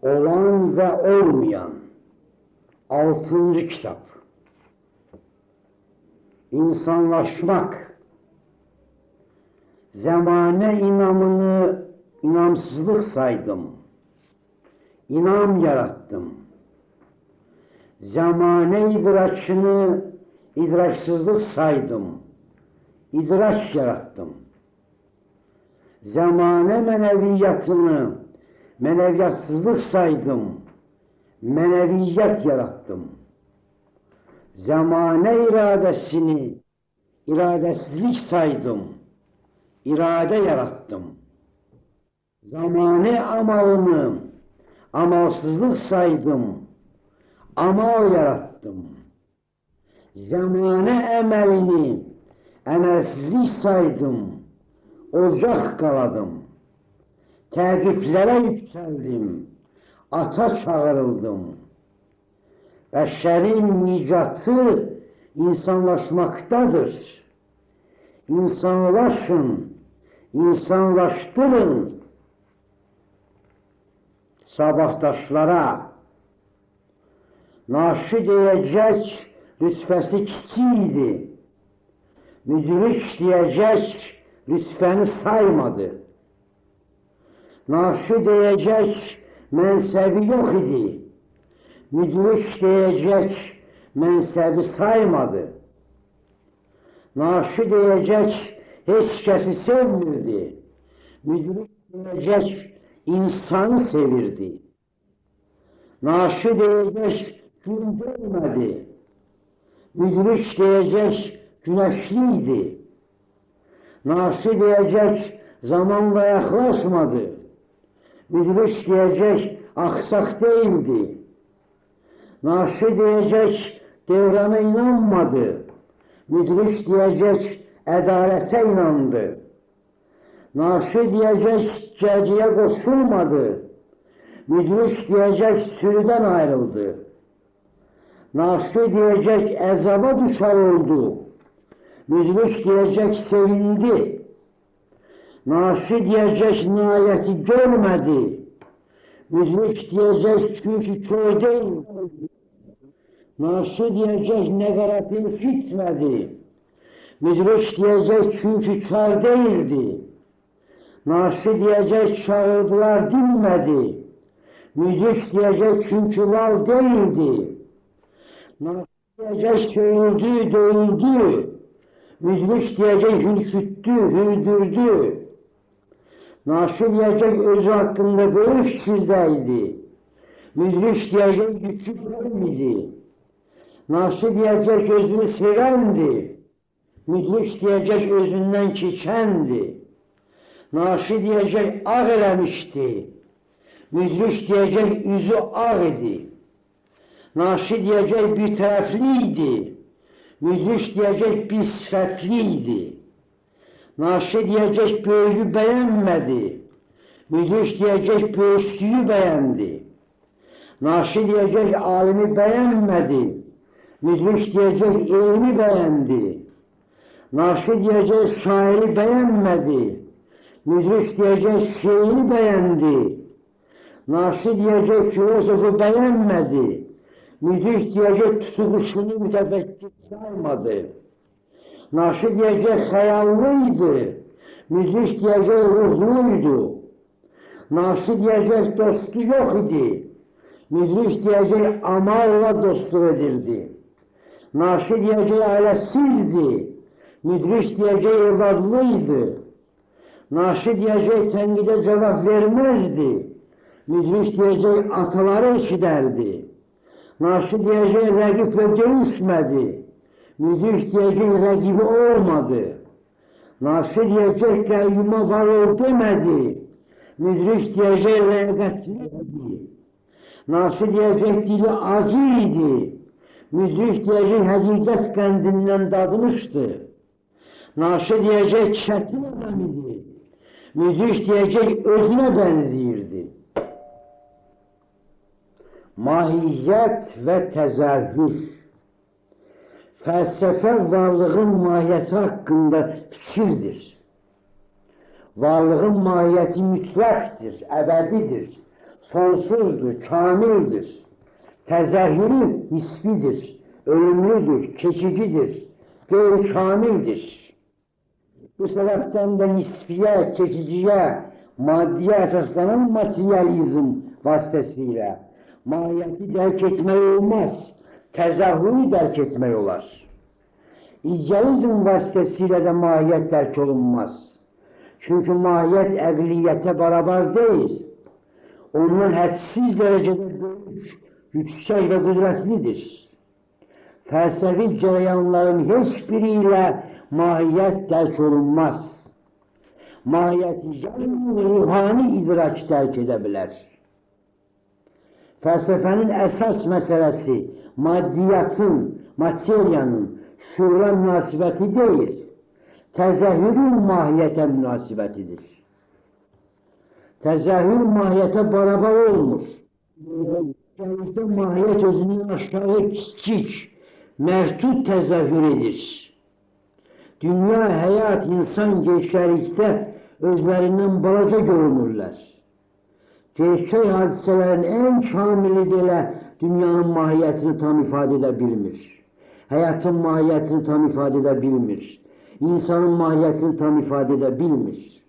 Olan ve olmayan 6. kitap. İnsanlaşmak. Zamane inamını inamsızlık saydım. İnam yarattım. Zamane idrakçını idraksızlık saydım. İdraç yarattım. Zamane meneviyatını meneviyatsızlık saydım. Meneviyat yarattım. Zamane iradesini iradesizlik saydım. İrade yarattım. Zamane amalını amalsızlık saydım. Amal yarattım. Zamane emelini emelsizlik saydım. Ocak qaladım. Təqiblere yükseldim. Ata çağırıldım. Beşerin nicatı insanlaşmaktadır. İnsanlaşın, insanlaştırın. Sabahdaşlara naşı diyecek rütbesi kiçiydi. Müdürlük diyecek rütbeni saymadı. Naşı diyecek mensebi yok idi. Müdürlük diyecek mensebi saymadı. Naşı diyecek hiç kesi sevmirdi. Müdürlük diyecek insanı sevirdi. Naşı diyecek gün görmedi. Müdürlük diyecek güneşliydi. Naşı diyecek zamanla yaklaşmadı. Müdürlük diyecek aksak değildi. Naşı diyecek devrana inanmadı. Müdürlük diyecek adalete inandı. Naşı diyecek cerciye koşulmadı. Müdürlük diyecek sürüden ayrıldı. Naşı diyecek ezaba düşer oldu. Müdürlük diyecek sevindi. Naşı diyecek nihayeti görmedi. Müdürlük diyecek çünkü kör değil. Naşı diyecek negaratini gitmedi. Müdürlük diyecek çünkü kar değildi. Naşı diyecek çağırdılar dinmedi. Müdürlük diyecek çünkü lal değildi. Naşı diyecek söğüldü, dövüldü. Müdürlük diyecek hürküttü, hürdürdü. Naşı diyecek özü hakkında böyle fikirdeydi. Müdürlük diyecek güçlü görmedi. Naşı diyecek özünü sevendi. Müdürlük diyecek özünden keçendi. Naşı diyecek ağ eləmişti. Müdürlük diyecek yüzü ağ idi. Naşı diyecek bir tərəfliydi. Müdürlük diyecek bir sifətliydi. Naşı diyecek böyüğü beğenmedi. Müdürlük diyecek böyüklüğü beğendi. Naşı diyecek alimi beğenmedi. Müdürlük diyecek ilmi beğendi. Naşı diyecek şairi beğenmedi. Müdürlük diyecek şiiri beğendi. Naşı diyecek filozofu beğenmedi. Müdürlük diyecek tutuluşunu mütefekkir saymadı. Naşı diyecek hayallıydı. Müdürlük diyecek ruhluydu. Naşı diyecek dostu yok idi. Müdürlük diyecek amalla dostluq edirdi. Naşı diyecek ailəsizdi. Müdürlük diyecek evladlıydı. Naşı diyecek tənqidə cevap vermezdi. Müdürlük diyecek ataları eşiderdi. Naşı diyecek rəqible dövüşmedi. Müdürlük diyecek rəqibi olmadı. Naşı diyecek qəyyuma var ol demedi. Müdürlük diyecek rəqətliydi. Naşı diyecek dili acıydı. Müdürlük diyecek həqiqət qəndindən dadmışdı. Naşı diyecek çətin adam idi. Müdürlük diyecek özüne benziyirdi. Mahiyyət və təzahür. Felsefe varlığın mahiyeti hakkında fikirdir. Varlığın mahiyeti mütlaktir, ebedidir. sonsuzdur, kamildir. Tezahürü nisbidir, ölümlüdür, geçicidir, gayri-kamildir. Bu sebepten de nisbiye, geçiciye, maddiye esaslanan materyalizm vasıtasıyla mahiyeti derk etmek olmaz, tezahürü derk etmek olar. İdealizm vasıtasıyla da mahiyet derk olunmaz. Çünkü mahiyet egliyete beraber değil. Onun hadsiz derecede büyük, yüksek ve kudretlidir. Felsefi cereyanların hiçbiriyle mahiyet derk olunmaz. Mahiyeti ruhani idrak derk edebilir. Felsefenin esas meselesi maddiyatın, materyanın şuura münasibeti değil, tezahürün mahiyete münasibetidir. Tezahür mahiyete beraber olmur. Gerçekte mahiyet özünün aşağı kiçik, mehdud tezahürüdür. Dünya, hayat, insan geçerlikte özlerinden balaca görünürler. Gerçek hadiselerin en kamili bile dünyanın mahiyetini tam ifade edebilmir. Hayatın mahiyetini tam ifade edebilmir. İnsanın mahiyetini tam ifade edebilmir.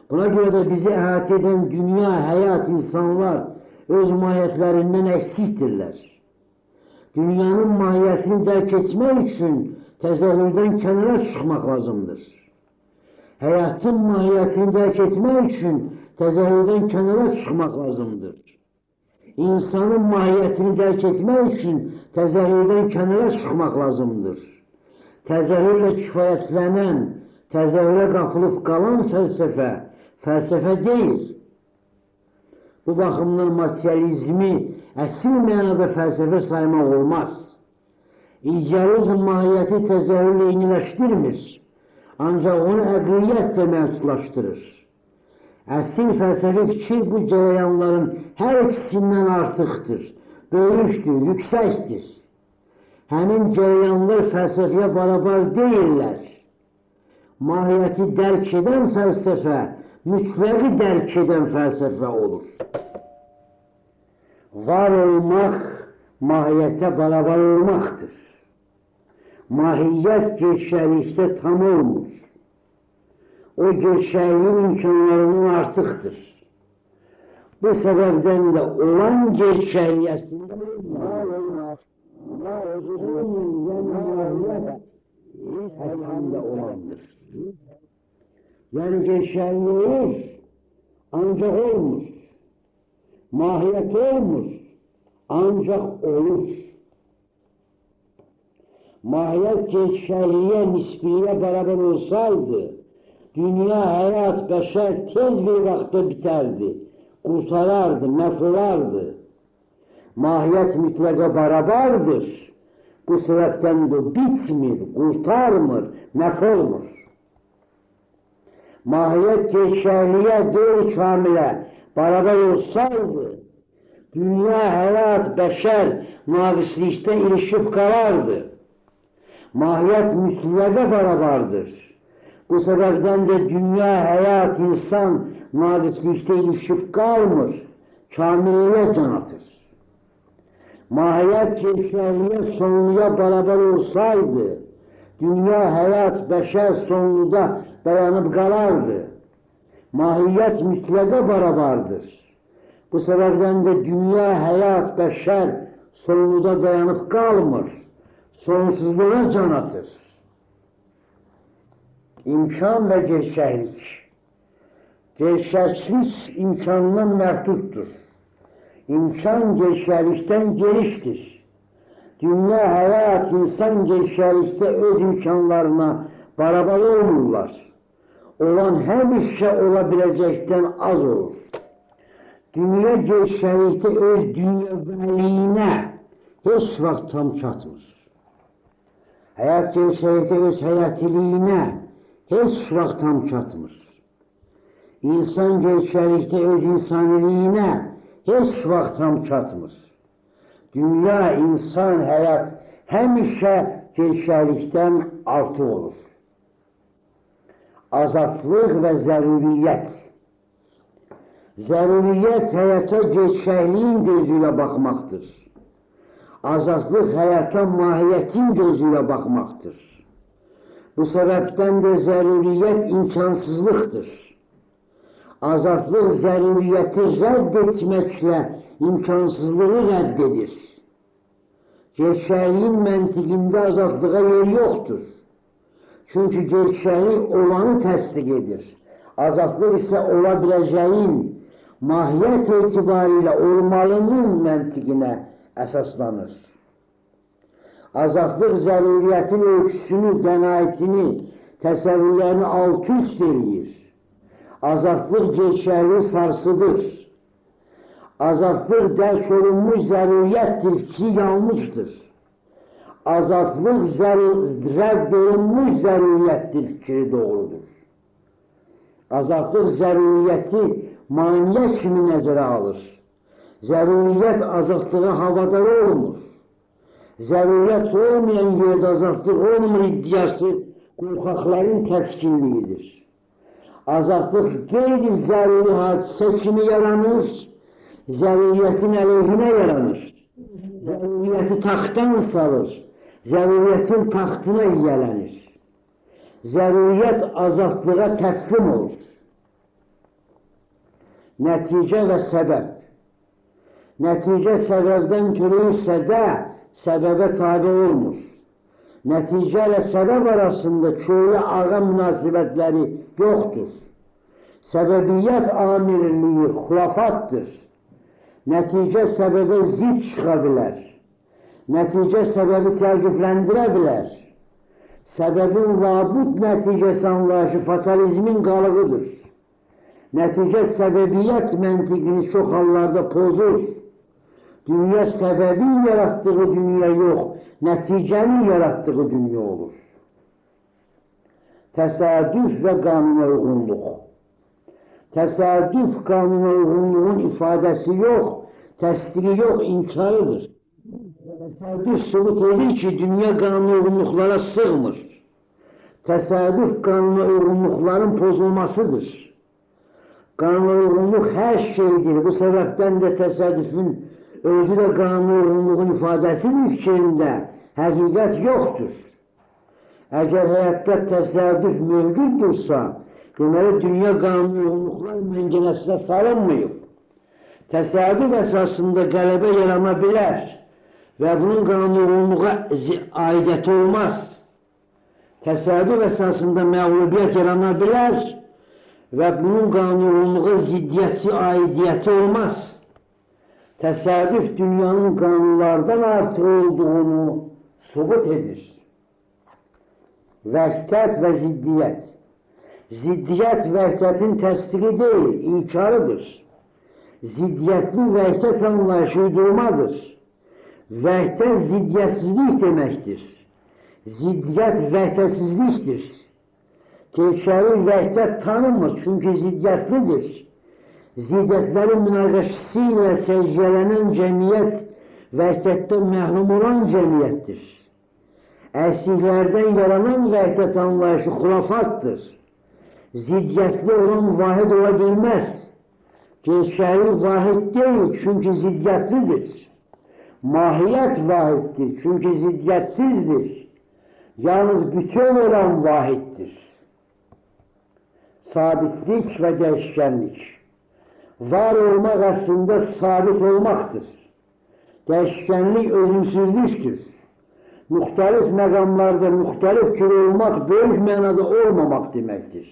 Buna göre de bizi ihate eden dünya, hayat, insanlar öz mahiyetlerinden eksiktirler. Dünyanın mahiyetini derk etmek için tezahürden kenara çıkmak lazımdır. Hayatın mahiyetini derk etmek için tezahürden kenara çıkmak lazımdır. İnsanın mahiyetini derk etmek için tezahürden kenara çıkmak lazımdır. Tezahürle kifayetlenen, tezahüre kapılıp kalan felsefe değil. Bu bakımdan materyalizmi esil manada felsefe saymak olmaz. İdealizm mahiyeti tezahürle yenileştirmir. Ancak onu ekliyetle mevcutlaştırır. Esil felsefi fikir bu cereyanların her ikisinden artıktır, büyüktür, yüksektir. Hemin cereyanlar felsefeye beraber değiller. Mahiyeti derk eden felsefe, mütlaki derk eden felsefe olur. Var olmak, mahiyete beraber olmaktır. Mahiyet geçerlikte tam olmuş. O geçerliğin imkanlarının artıktır. Bu sebepten de olan geçerliyesinde var olmak, var mahiyet hesabında olandır. Yani geçerli olur, ancak olmuş. Mahiyet olmuş, ancak olur. Mahiyet geçerliğe, nisbiye beraber olsaydı, dünya, hayat, beşer tez bir vakte biterdi, kurtarardı, mahvolardı. Mahiyet mütlaka beraberdir. Bu sebepten de bitmir, kurtarmır, mahvolmur. Mahiyet geçerliğe, değil kamile beraber olsaydı, dünya, hayat, beşer naqislikte ilişip kalardı. Mahiyet mütlaka beraberdir. Bu sebepten de dünya, hayat, insan naqislikte ilişip kalmır, kamilliğe can atır. Mahiyet geçerliğe, sonluğa beraber olsaydı, dünya, hayat, beşer sonluda dayanıp kalardı. Mahiyet mütlaka beraberdir. Bu sebepten de dünya, hayat, beşer sonluda dayanıp kalmır, sonsuzluğa can atır. İmkan ve gerçeklik. Gerçeklik imkandan mehduttur. İmkan gerçeklikten geniştir. Dünya, hayat, insan gerçeklikte öz imkanlarına beraber olurlar. Olan her bir şey olabilecekten az olur. Dünya gerçeklikte öz dünyeviliğine hiç vaxt tam çatmır. Hayat gerçeklikte öz hayatiliğine hiç vaxt tam çatmır. İnsan gerçeklikte öz insaniliğine hiç vaxt tam çatmır. Dünya, insan, hayat həmişə gerçəklikdən artı olur. Azadlıq və zəruriyyət. Zəruriyyət həyata gerçəkliyin gözüyle baxmaqdır. Azadlıq həyata mahiyyətin gözüyle baxmaqdır. Bu səbəbdən də zəruriyyət imkansızlıqdır. Azadlıq zəruriyyəti rədd etməklə imkansızlığı rədd edir. Gerçəkliyin məntiqində azadlığa yer yoxdur. Çünki gerçəklik olanı təsdiq edir. Azadlıq isə ola biləcəyin mahiyyət etibarilə olmalının məntiqinə əsaslanır. Azadlıq zəruriyyətin ölçüsünü, qənaətini, təsəvvürlərini alt-üst eləyir. Azadlıq gerçəkliyi sarsıdır. Azadlıq dərk olunmuş zəruriyyətdir ki, yanlışdır. Azadlıq rədd olunmuş zəruriyyətdir fikri doğrudur. Azadlıq zəruriyyəti maniyə kimi nəzərə alır. Zəruriyyət azadlığa havadar olmur. Zəruriyyət olmayan yerdə azadlıq olmur iddiası qorxaqların təskinliyidir. Azadlıq qeyri-zəruri hadisə kimi yaranır, zəruriyyətin əleyhinə yaranır. Zəruriyyəti taxtdan salır, zəruriyyətin taxtına yiyələnir. Zəruriyyət azadlığa təslim olur. Nəticə və səbəb. Nəticə səbəbdən törəyirsə də səbəbə tabi olmur. Nəticə ilə səbəb arasında köylü ağa münasibətləri yoxdur. Səbəbiyyət amirliyi xurafatdır. Nəticə səbəbə zid çıxa bilər. Nəticə səbəbi təəccübləndirə bilər. Səbəbin labud nəticəsi anlayışı fatalizmin qalıqıdır. Nəticə səbəbiyyət məntiqini çox hallarda pozur. Dünya səbəbin yaratdığı dünya yox, nəticənin yaratdığı dünya olur. Təsadüf və qanuna uyğunluq. Təsadüf qanuna uyğunluğun ifadəsi yox, təsdiqi yox, inkarıdır. Təsadüf sübut edir ki, dünya qanuna uyğunluqlara sığmır. Təsadüf qanuna uyğunluqların pozulmasıdır. Qanuna uyğunluq hər şeydir. Bu səbəbdən də təsadüfün özü də qanuna uyğunluğun ifadəsidir fikrində. Həqiqət yoxdur. Əgər həyatda təsadüf mövcuddursa, deməli dünya qanuna uyğunluqlar məngənəsinə salınmayıb. Təsadüf əsasında qələbə yarana bilər və bunun qanuna uyğunluğa aidiyyəti olmaz. Təsadüf əsasında məğlubiyyət yarana bilər və bunun qanuna uyğunluğa ziddiyyəti, aidiyyəti olmaz. Təsadüf dünyanın qanunlardan artıq olduğunu sübut edir. Vəhdət və ziddiyyət. Ziddiyyət vəhdətin təsdiqi deyil, inkarıdır. Ziddiyyətli vəhdət anlayışı uydurmadır. Vəhdət ziddiyyətsizlik deməkdir. Ziddiyyət vəhdətsizlikdir. Gerçəli vəhdət tanınmır, çünki ziddiyyətlidir. Ziddiyyətlərin münaqişəsi ilə səciyyələnən cəmiyyət vəhdətdən məhlum olan cəmiyyətdir. Əksiklərdən yaranan vəhdət anlayışı xurafatdır. Ziddiyyətli olan vahid ola bilməz. Gerçəli vahid deyil, çünki ziddiyyətlidir. Mahiyyət vahiddir, çünki ziddiyyətsizdir. Yalnız bütöv olan vahiddir. Sabitlik və dəyişkənlik. Var olmaq əslində sabit olmaqdır. Dəyişkənlik özümsüzlükdür. Müxtəlif məqamlarda müxtəlif cür olmaq böyük mənada olmamaq deməkdir.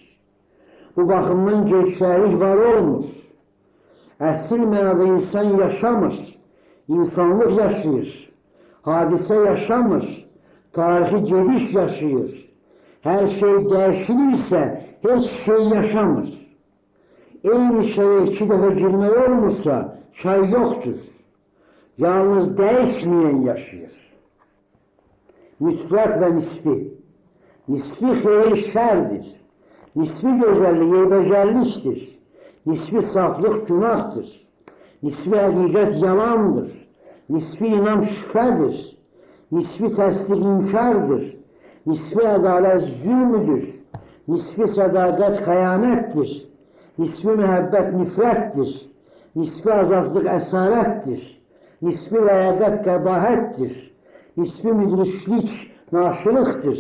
Bu baxımdan gerçəklik var olmur. Əsl mənada insan yaşamır, insanlıq yaşayır, hadisə yaşamır, tarixi gediş yaşayır. Hər şey dəyişilirsə, heç şey yaşamır. Eyni şəyə 2 dəfə girmək olmursa, çay yoxdur. Yalnız dəyişməyən yaşayır. Mütləq və nisbi. Nisbi xeyir şərdir. Nisbi gözəllik eybəcərlikdir. Nisbi saflıq günahdır. Nisbi həqiqət yalandır. Nisbi inam şübhədir. Nisbi təsdiq inkardır. Nisbi ədalət zülmüdür. Nisbi sədaqət xəyanətdir. Nisbi məhəbbət nifrətdir. Nisbi azadlıq əsarətdir. Nisbi ləyaqət qəbahətdir. Nisbi müdriklik naşılıqdır.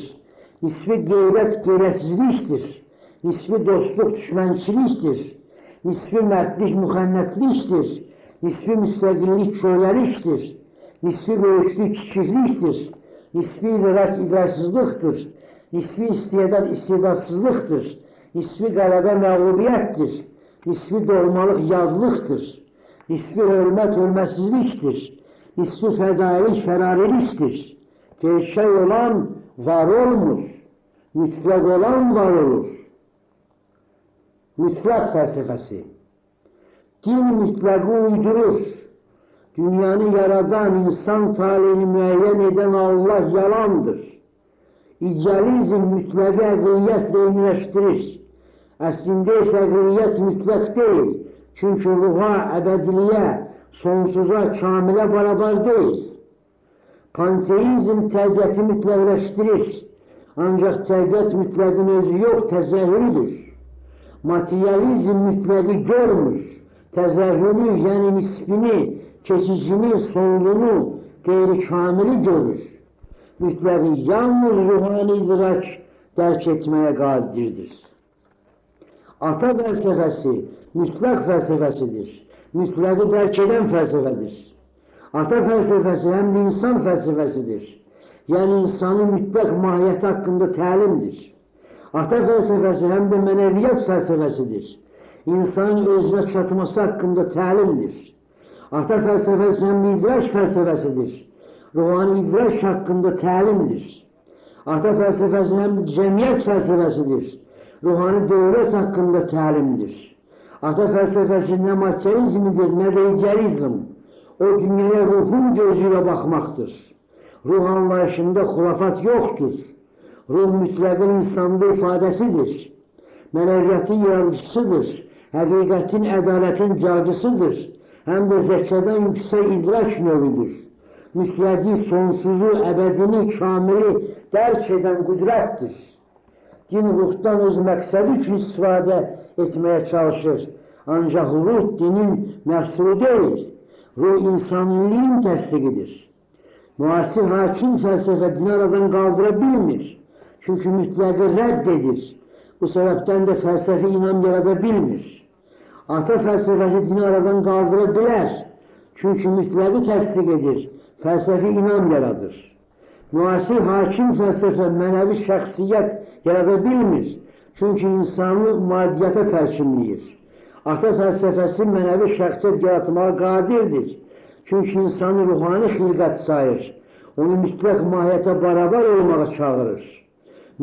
Nisbi qeyrət qeyrətsizlikdir. Nisbi dostluq düşmənçilikdir. Nisbi mərdlik müxənnətlikdir. Nisbi müstəqillik köləlikdir. Nisbi böyüklük kiçiklikdir. Nisbi idrak idraksızlıqdır. Nisbi istedad istedadsızlıqdır. Nisbi qələbə məğlubiyyətdir. Nisbi doğmalıq yadlıqdır. Nisbi hörmət hörmətsizlikdir. Nisbi fədailik fərarilikdir. Gerçək olan var olmur. Mütləq olan var olur. Mütləq fəlsəfəsi. Din mütləqi uydurur. Dünyanı yaradan, insan talihini müəyyən edən Allah yalandır. İdealizm mütləqi əqliyyətlə eyniləşdirir. Əslində isə əqliyyət mütləq deyil. Çünki ruha, əbədiliyə, sonsuza, kamilə barabar deyil. Panteizm təbiəti mütləqləşdirir. Ancaq təbiət mütləqin özü yox, təzəhürüdür. Materializm mütləqi görmür. Təzəhürü, yəni nisbini, keçicini, sonluğunu, qeyri-kamili görür. Mütləqi yalnız ruhani idrak dərk etməyə qadirdir. Ata fəlsəfəsi mütləq fəlsəfəsidir. Mütləqi dərk edən fəlsəfədir. Ata fəlsəfəsi həm də insan fəlsəfəsidir. Yəni insanın mütləq mahiyyəti haqqında təlimdir. Ata fəlsəfəsi həm də mənəviyyat fəlsəfəsidir. İnsanın özünə çatması haqqında təlimdir. Ata fəlsəfəsi həm də idrak fəlsəfəsidir. Ruhani idrak haqqında təlimdir. Ata fəlsəfəsi həm də cəmiyyət fəlsəfəsidir. Ruhani dövlət haqqında təlimdir. Ata fəlsəfəsi nə materializmdir, nə də idealizm. O dünyaya ruhun gözü ilə baxmaqdır. Ruh anlayışında xurafat yoxdur. Ruh mütləqin insanda ifadəsidir. Mənəviyyatın yaradıcısıdır. Həqiqətin, ədalətin carcısıdır. Həm də zəkadan yüksək idrak növüdür. Mütləqi, sonsuzu, əbədini, kamili dərk edən qüdrətdir. Din ruhdan öz məqsədi üçün istifadə etməyə çalışır. Ancaq ruh dinin məhsulu deyil. Ruh insanlığın təsdiqidir. Müasir hakim fəlsəfə dini aradan qaldıra bilmir. Çünki mütləqi rədd edir. Bu səbəbdən də fəlsəfi inam yarada bilmir. Ata fəlsəfəsi dini aradan qaldıra bilər. Çünki mütləqi təsdiq edir. Fəlsəfi inam yaradır. Müasir hakim fəlsəfə mənəvi şəxsiyyət yarada bilmir. Çünki insanı maddiyyata pərçimləyir. Ata fəlsəfəsi mənəvi şəxsiyyət yaratmağa qadirdir. Çünki insanı ruhani xilqət sayır. Onu mütləq mahiyyətə barabar olmağa çağırır.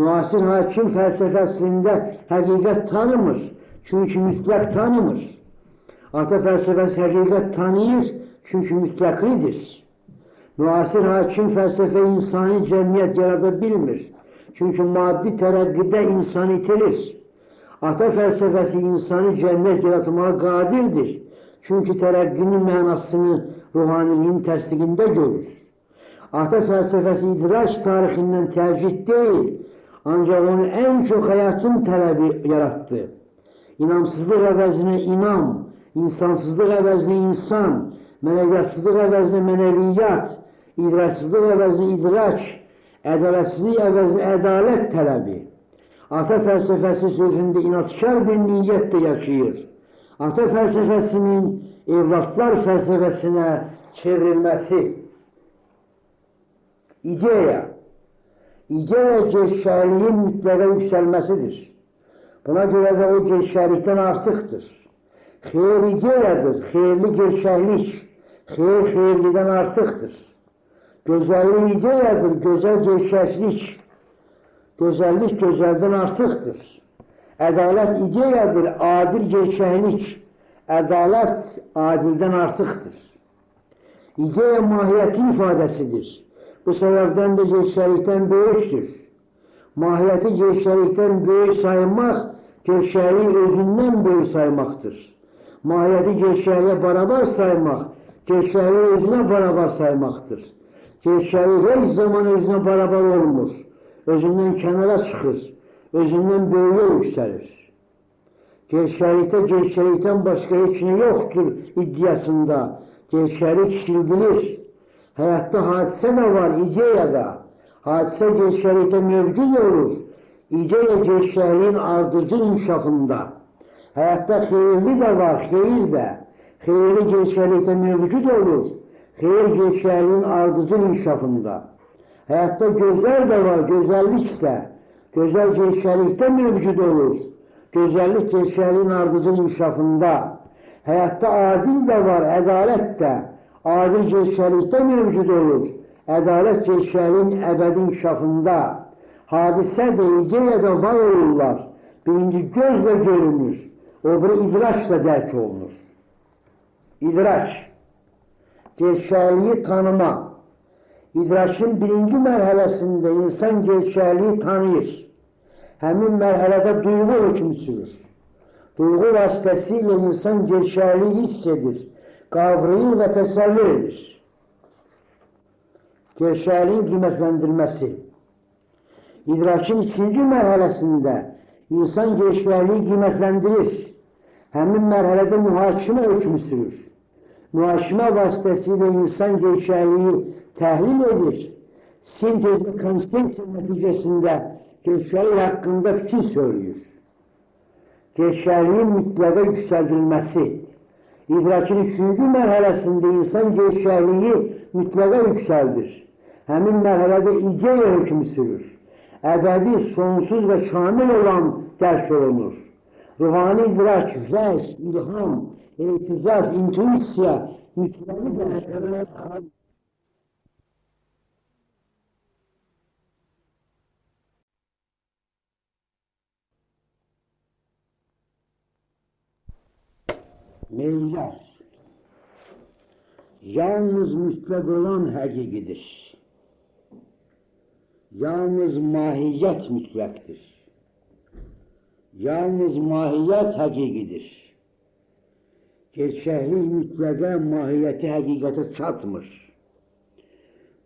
Müasir hakim fəlsəfəsində həqiqət tanımır. Çünki mütləq tanımır. Ata fəlsəfəsi həqiqət tanıyır. Çünki mütləqlidir. Müasir hakim fəlsəfə insani cəmiyyət yarada bilmir. Çünki maddi tərəqqidə insan itilir. Ata fəlsəfəsi insani cəmiyyət yaratmağa qadirdir. Çünki tərəqqinin mənasını ruhaniliyin təsdiqində görür. Ata fəlsəfəsi idrak tarixindən təcrid deyil, ancaq onu ən çox həyatın tələbi yaratdı. İnamsızlıq əvəzinə inam, insansızlıq əvəzinə insan, mənəviyyətsizlik əvəzinə mənəviyyat, idraksızlıq əvəzinə idrak, ədalətsizlik əvəzinə ədalət tələbi. Ata fəlsəfəsi sözündə inatkar bir niyyətlə yaşayır. Ata fəlsəfəsinin evlatlar fəlsəfəsinə çevrilməsi. İdeya. İdeya gerçəkliyin mütləqə yüksəlməsidir. Buna görə də o gerçəklikdən artıqdır. Xeyr ideyadır, xeyirli gerçəklik. Xeyr xeyirlidən artıqdır. Gözəllik ideyadır, gözəl gerçəklik. Gözəllik gözəldən artıqdır. Ədalət ideyadır, adil gerçəklik. Ədalət adildən artıqdır. İdeya mahiyyətin ifadəsidir. Bu səbəbdən də gerçəklikdən böyükdür. Mahiyyəti gerçəklikdən böyük saymaq, gerçəkliyi özündən böyük saymaqdır. Mahiyyəti gerçəkliyə barabar saymaq, gerçəkliyi özünə barabar saymaqdır. Gerçəklik heç zaman özünə barabar olmur. Özündən kənara çıxır, özündən böyüyə yüksəlir. Gerçelikten başka hiç ne yoktur iddiasında. Gerçelik sildirir. Hayatta hadise de var, ideada. Hadise gerçelikte mevcut olur. İdeya gerçeğin ardıcıl inkişafında. Hayatta hayırlı da var, hayır da. Hayırlı gerçelikte mevcut olur. Hayır gerçeğin ardıcıl inkişafında. Hayatta güzel de var, güzellik de. Güzel gerçelikte mevcut olur. Güzellik gerçeğin ardıcıl inkişafında. Hayatta adil de var, adalet de. Adil gerçelikte mevcut olur. Adalet gerçeğin ebedi inkişafında. Hadise de ideya da var olurlar. Birinci gözle görünür. Öbürü idraçla dərk olunur. İdraç. Gerçeği tanıma. İdraçın birinci mərhələsində insan gerçeği tanıyır. Həmin mərhələdə duyğu hökm sürür. Duyğu vasitəsilə insan gerçeği hiss edir, qavrayır və təsəvvür edir. Gerçeğin qiymətləndirməsi. İdraçın ikinci mərhələsində insan gerçeği qiymətləndirir. Həmin mərhələdə mühakimə hökm sürür. Mühakimə vasitəsilə insan gerçeği təhlil edir. Sintez və konsensiya nəticəsində gerçeği hakkında fikir söylüyor. Gerçeğin mütləqə yüksəldilməsi. İdraçın üçüncü mərhələsində insan gerçeği mütləqə yüksəldir. Həmin mərhələdə ideya hökm sürür. Əbədi, sonsuz və kamil olan dərk olunur. Ruhani idrak, vəz, ilham, etizaz, intuisiya, mütləqə dərklərə xalq. Meyyar. Yalnız mütləq olan həqiqidir. Yalnız mahiyyət mütləqdir. Yalnız mahiyyət həqiqidir. Gerçəklik mütləqə, mahiyyəti həqiqətə çatmır.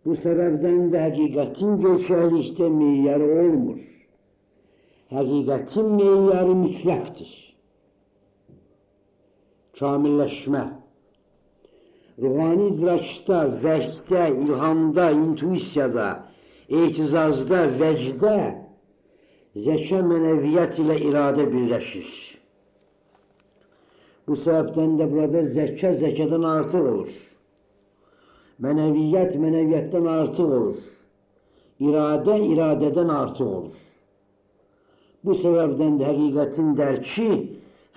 Bu səbəbdən də həqiqətin gerçəklikdə meyyarı olmur. Həqiqətin meyyarı mütləqdir. Kamilləşmə. Ruhani idrakda, vəhddə, ilhamda, intuisiyada, etizazda, vəcdə, zəka mənəviyyat ilə iradə birləşir. Bu səbəbdən də burada zəka zəkadan artıq olur. Mənəviyyat mənəviyyatdan artıq olur. İradə iradədən artıq olur. Bu səbəbdən də həqiqətin dərki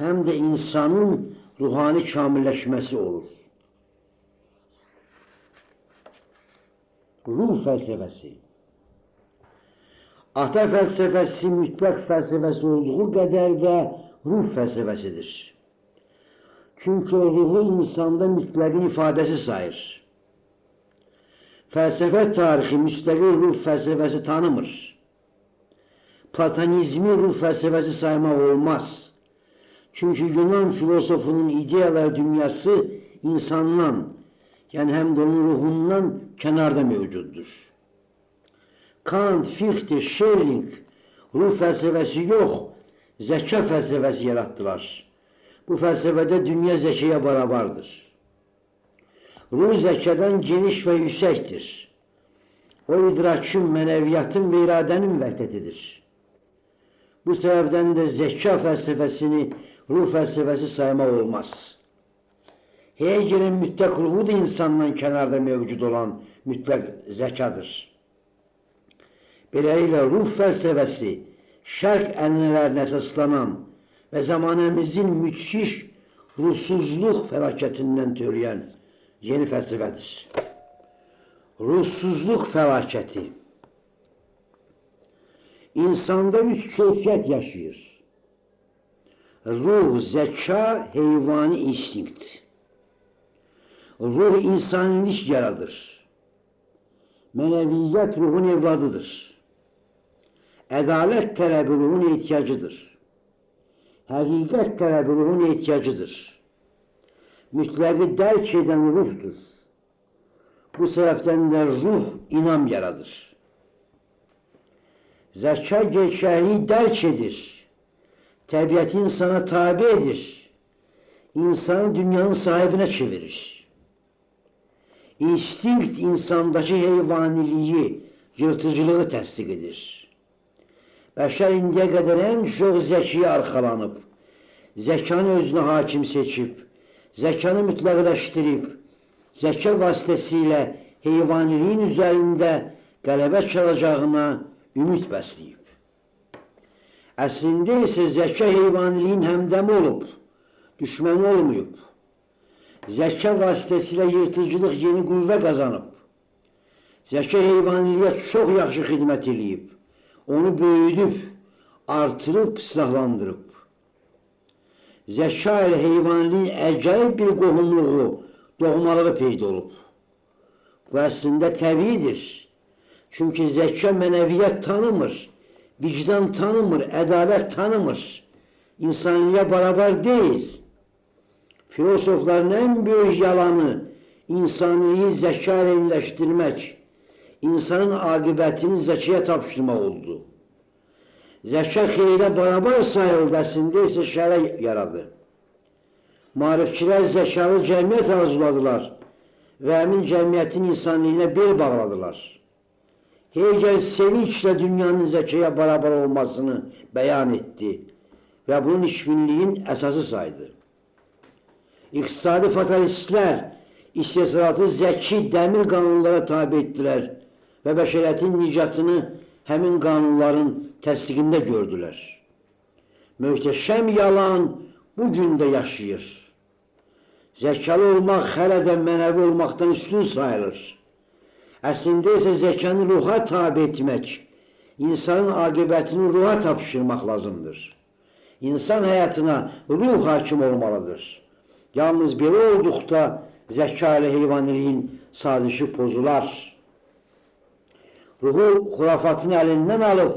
həm də insanın ruhani kamilləşməsi olur. Ruh fəlsəfəsi. Ata fəlsəfəsi mütləq fəlsəfəsi olduğu qədər də ruh fəlsəfəsidir. Çünki o ruhu insanda mütləqin ifadəsi sayır. Fəlsəfə tarixi müstəqil ruh fəlsəfəsi tanımır. Platonizmi ruh fəlsəfəsi saymaq olmaz. Çünki Yunan filosofunun ideyalar dünyası insandan, yəni həm də onun ruhundan kənarda mövcuddur. Kant, Fichte, Schelling ruh fəlsəfəsi yox, zəka fəlsəfəsi yaratdılar. Bu fəlsəfədə dünya zəkaya barabardır. Ruh zəkadan geniş və yüksəkdir. O idrakın, mənəviyyatın və iradənin vəhdətidir. Bu səbəbdən də zəka fəlsəfəsini ruh fəlsəfəsi saymaq olmaz. Hegelin mütləq ruhu da insandan kənarda mövcud olan mütləq zəkadır. Beləliklə ruh fəlsəfəsi şərq ənənələrinə əsaslanan və zamanəmizin müthiş ruhsuzluq fəlakətindən törəyən yeni fəlsəfədir. Ruhsuzluq fəlakəti. İnsanda üç keyfiyyət yaşayır. Ruh, zəka, heyvani instinkt. Ruh insanilik yaradır. Mənəviyyət ruhun evladıdır. Ədalət tələbi ruhun ehtiyacıdır. Həqiqət tələbi ruhun ehtiyacıdır. Mütləqi dərk edən ruhdur. Bu səbəbdən də ruh inam yaradır. Zəka gerçəyi dərk edir. Təbiəti insana tabi edir. İnsanı dünyanın sahibine çevirir. İnstinkt insandaki heyvaniliği, yırtıcılığı təsdiq edir. Bəşər indiyə qədər ən çox zəkiyə arxalanıb, zəkanı özünə hakim seçib, zəkanı mütləqləşdirib, zəka vasitəsilə heyvaniliyin üzərində qələbə çalacağına ümid bəsləyib. Əslində isə zəka heyvaniliyin həmdəmi olub, düşməni olmayıb. Zəka vasitəsilə yırtıcılıq yeni qüvvə qazanıb. Zəka heyvaniliyə çox yaxşı xidmət edib. Onu böyüdüb, artırıb, silahlandırıb. Zəka ilə heyvaniliyin əcaib bir qohumluğu, doğmalığı peyda olub. Bu əslində təbiidir. Çünki zəka mənəviyyət tanımır, vicdan tanımır, ədalət tanımır. İnsanlığa barabar deyil. Filosofların ən böyük yalanı insanlığı zəka ilə iyiləşdirmək, insanın aqibətini zəkaya tapşırmaq oldu. Zəka xeyrə barabar sayıldəsində isə şərə yaradı. Maarifçilər zəkalı cəmiyyət arzuladılar və həmin cəmiyyətin insanlığına bel bağladılar. Hegel sevinçlə dünyanın zəkaya barabar olmasını bəyan etdi və bunun işbirliyin əsası saydı. İqtisadi fatalistlər istehsalatı zəki dəmir qanunlara tabi etdilər və bəşəriyyətin nicatını həmin qanunların təsdiqində gördülər. Möhtəşəm yalan bu gün də yaşayır. Zəkalı olmaq hələ də mənəvi olmaqdan üstün sayılır. Əslində isə zəkanı ruha tabi etmək, insanın aqibətini ruha tapşırmaq lazımdır. İnsan həyatına ruh hakim olmalıdır. Yalnız belə olduqda zəka ilə heyvaniliyin sazişi pozular. Ruhu xurafatını əlindən alıb,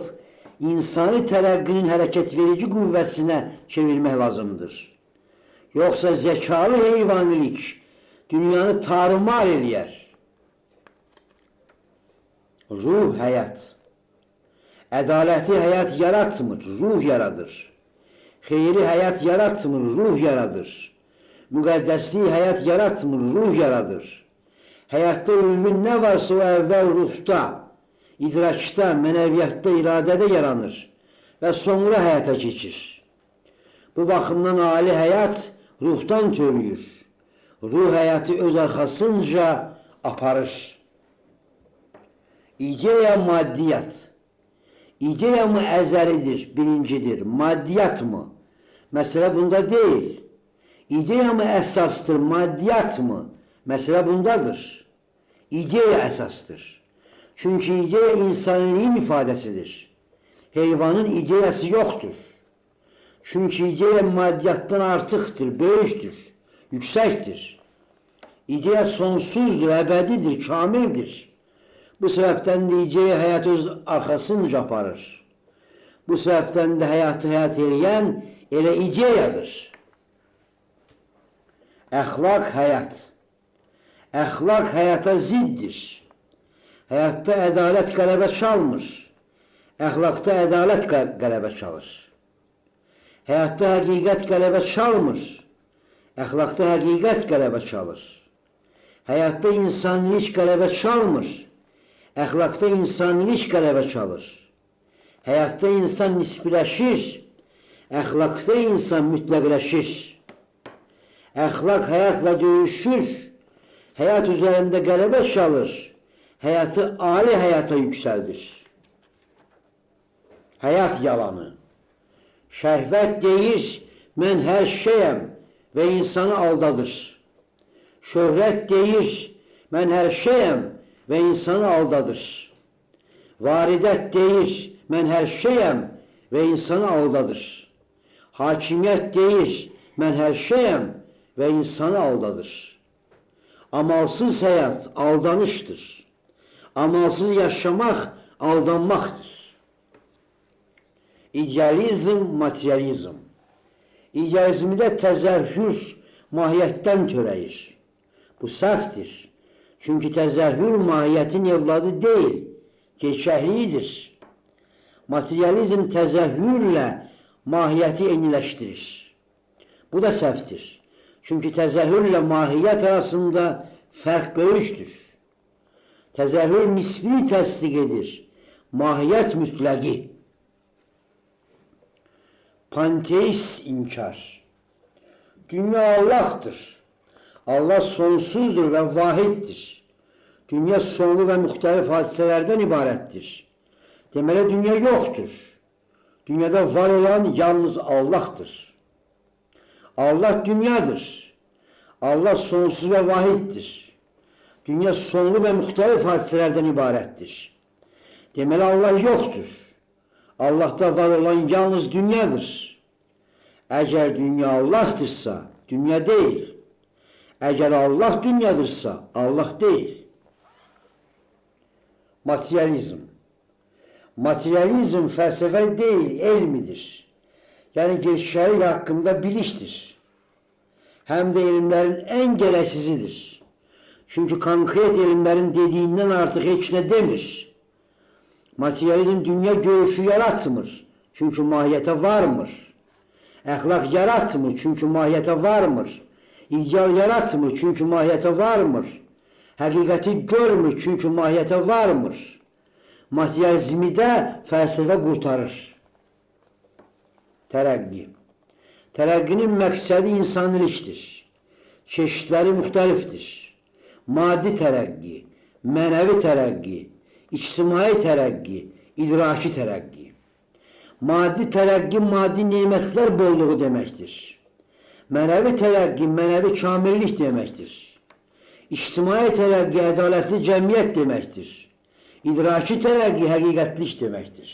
insani tərəqqinin hərəkət verici qüvvəsinə çevirmək lazımdır. Yoxsa zəkalı heyvanilik dünyanı tarumar eləyər. Ruh həyat. Ədalətli həyat yaratmır, ruh yaradır. Xeyri həyat yaratmır, ruh yaradır. Müqəddəsliyi həyat yaratmır, ruh yaradır. Həyatda ülvün nə varsa o əvvəl ruhda, idrakda, mənəviyyatda, iradədə yaranır və sonra həyata keçir. Bu baxımdan ali həyat ruhdan törüyür. Ruh həyatı öz arxasınca aparır. İdeya maddiyyat. İdeya mı əzəlidir, birincidir, maddiyyat mı? Məsələ bunda deyil. İdeya mı əsasdır, maddiyyat mı? Məsələ bundadır. İdeya əsasdır. Çünki ideya insanlığın ifadəsidir. Heyvanın ideyası yoxdur. Çünki ideya maddiyyatdan artıqdır, böyükdür, yüksəkdir. İdeya sonsuzdur, əbədidir, kamildir. Bu səbəbdən də ideya həyatı öz arxasınca aparır. Bu səbəbdən də həyatı həyat eləyən elə ideyadır. Əxlaq həyat. Əxlaq həyata ziddir. Həyatda ədalət qələbə çalmır. Əxlaqda ədalət qələbə çalır. Həyatda həqiqət qələbə çalmır. Əxlaqda həqiqət qələbə çalır. Həyatda insanilik qələbə çalmır. Əxlaqda insanilik qələbə çalır. Həyatda insan nisbiləşir. Əxlaqda insan mütləqləşir. Əxlaq həyatla döyüşür. Həyat üzərində qələbə çalır. Həyatı ali həyata yüksəldir. Həyat yalanı. Şəhvət deyir, mən hər şeyəm və insanı aldadır. Şöhrət deyir, mən hər şeyəm və insanı aldadır. Varidət deyir, mən hər şeyəm və insanı aldadır. Hakimiyyət deyir, mən hər şeyəm və insanı aldadır. Amalsız həyat aldanışdır. Amalsız yaşamaq aldanmaqdır. İdealizm, materializm. İdealizmdə təzəhür mahiyyətdən törəyir. Bu səhvdir. Çünki təzəhür mahiyyətin evladı deyil, gerçəkliyidir. Materializm təzəhürlə mahiyyəti eyniləşdirir. Bu da səhvdir. Çünki təzəhürlə mahiyyət arasında fərq böyükdür. Təzəhür nisbini təsdiq edir. Mahiyyət mütləqi. Panteist inkar. Dünya Allah'tır. Allah sonsuzdur və vahiddir. Dünya sonlu və müxtəlif hadisələrdən ibarətdir. Deməli, dünya yoxdur. Dünyada var olan yalnız Allah'tır. Allah dünyadır. Allah sonsuz və vahiddir. Dünya sonlu və müxtəlif hadisələrdən ibarətdir. Deməli, Allah yoxdur. Allah'ta var olan yalnız dünyadır. Əgər dünya Allah'tırsa, dünya deyil. Əgər Allah dünyadırsa, Allah deyil. Materializm. Materializm fəlsəfə deyil, elmidir. Yəni gerçəklik haqqında bilikdir. Həm də elmlərin ən gərəksizidir. Çünki konkret elmlərin dediyindən artıq heç nə demir. Materializm dünya görüşü yaratmır. Çünki mahiyyətə varmır. Əxlaq yaratmır. Çünki mahiyyətə varmır. İdeal yaratmır. Çünki mahiyyətə varmır. Həqiqəti görmür. Çünki mahiyyətə varmır. Materializmi də fəlsəfə qurtarır. Tərəqqi. Tərəqqinin məqsədi insanilikdir. Çeşidləri müxtəlifdir. Maddi tərəqqi, mənəvi tərəqqi, ictimai tərəqqi, idraki tərəqqi. Maddi tərəqqi, maddi nemətlər bolluğu deməkdir. Mənəvi tərəqqi, mənəvi kamillik deməkdir. İctimai tərəqqi, ədalətli cəmiyyət deməkdir. İdraki tərəqqi, həqiqətlik deməkdir.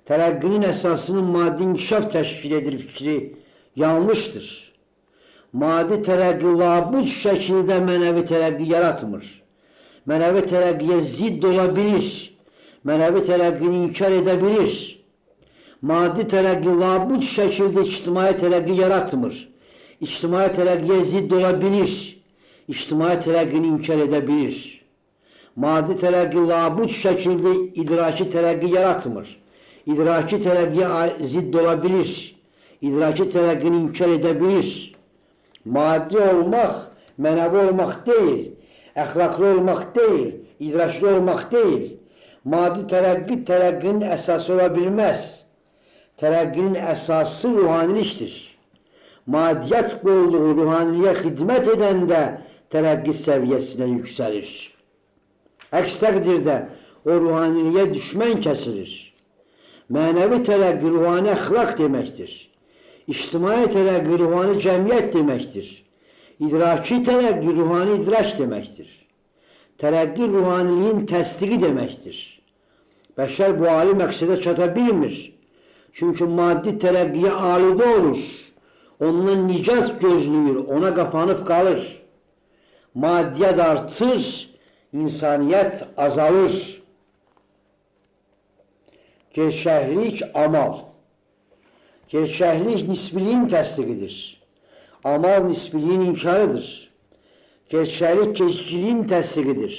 Tərəqqinin əsasını maddi inkişaf təşkil edir fikri yanlışdır. Maddi tərəqqi labud şəkildə mənəvi tərəqqi yaratmır. Mənəvi tərəqqiyə zidd ola bilir. Mənəvi tərəqqini inkar edə bilir. Maddi tərəqqi labud şəkildə ictimai tərəqqi yaratmır. İctimai tərəqqiyə zidd ola bilir. İctimai tərəqqini inkar edə bilir. Maddi tərəqqi labud şəkildə idraki tərəqqi yaratmır. İdraki tərəqqiyə zidd ola bilir. İdraki tərəqqini inkar edə bilir. Maddi olmaq, mənəvi olmaq deyil, əxlaqlı olmaq deyil, idraklı olmaq deyil. Maddi tərəqqi tərəqqinin əsası ola bilməz. Tərəqqinin əsası ruhanilikdir. Maddiyyət bolluğu ruhaniliyə xidmət edəndə tərəqqi səviyyəsinə yüksəlir. Əks təqdirdə o ruhaniliyə düşmən kəsilir. Mənəvi tərəqqi ruhani əxlaq deməkdir. İctimai tərəqqi ruhani cəmiyyət deməkdir. İdraki tərəqqi ruhani idrak deməkdir. Tərəqqi ruhaniliyin təsdiqi deməkdir. Bəşər bu ali məqsədə çata bilmir. Çünki maddi tərəqqiyə aludə olur. Ondan nicat gözləyir, ona qapanıb qalır. Maddiyyət artır, insaniyyət azalır. Gerçəklik amal. Gerçəklik nisbiliyin təsdiqidir. Amal nisbiliyin inkarıdır. Gerçəklik gecikiliyin təsdiqidir.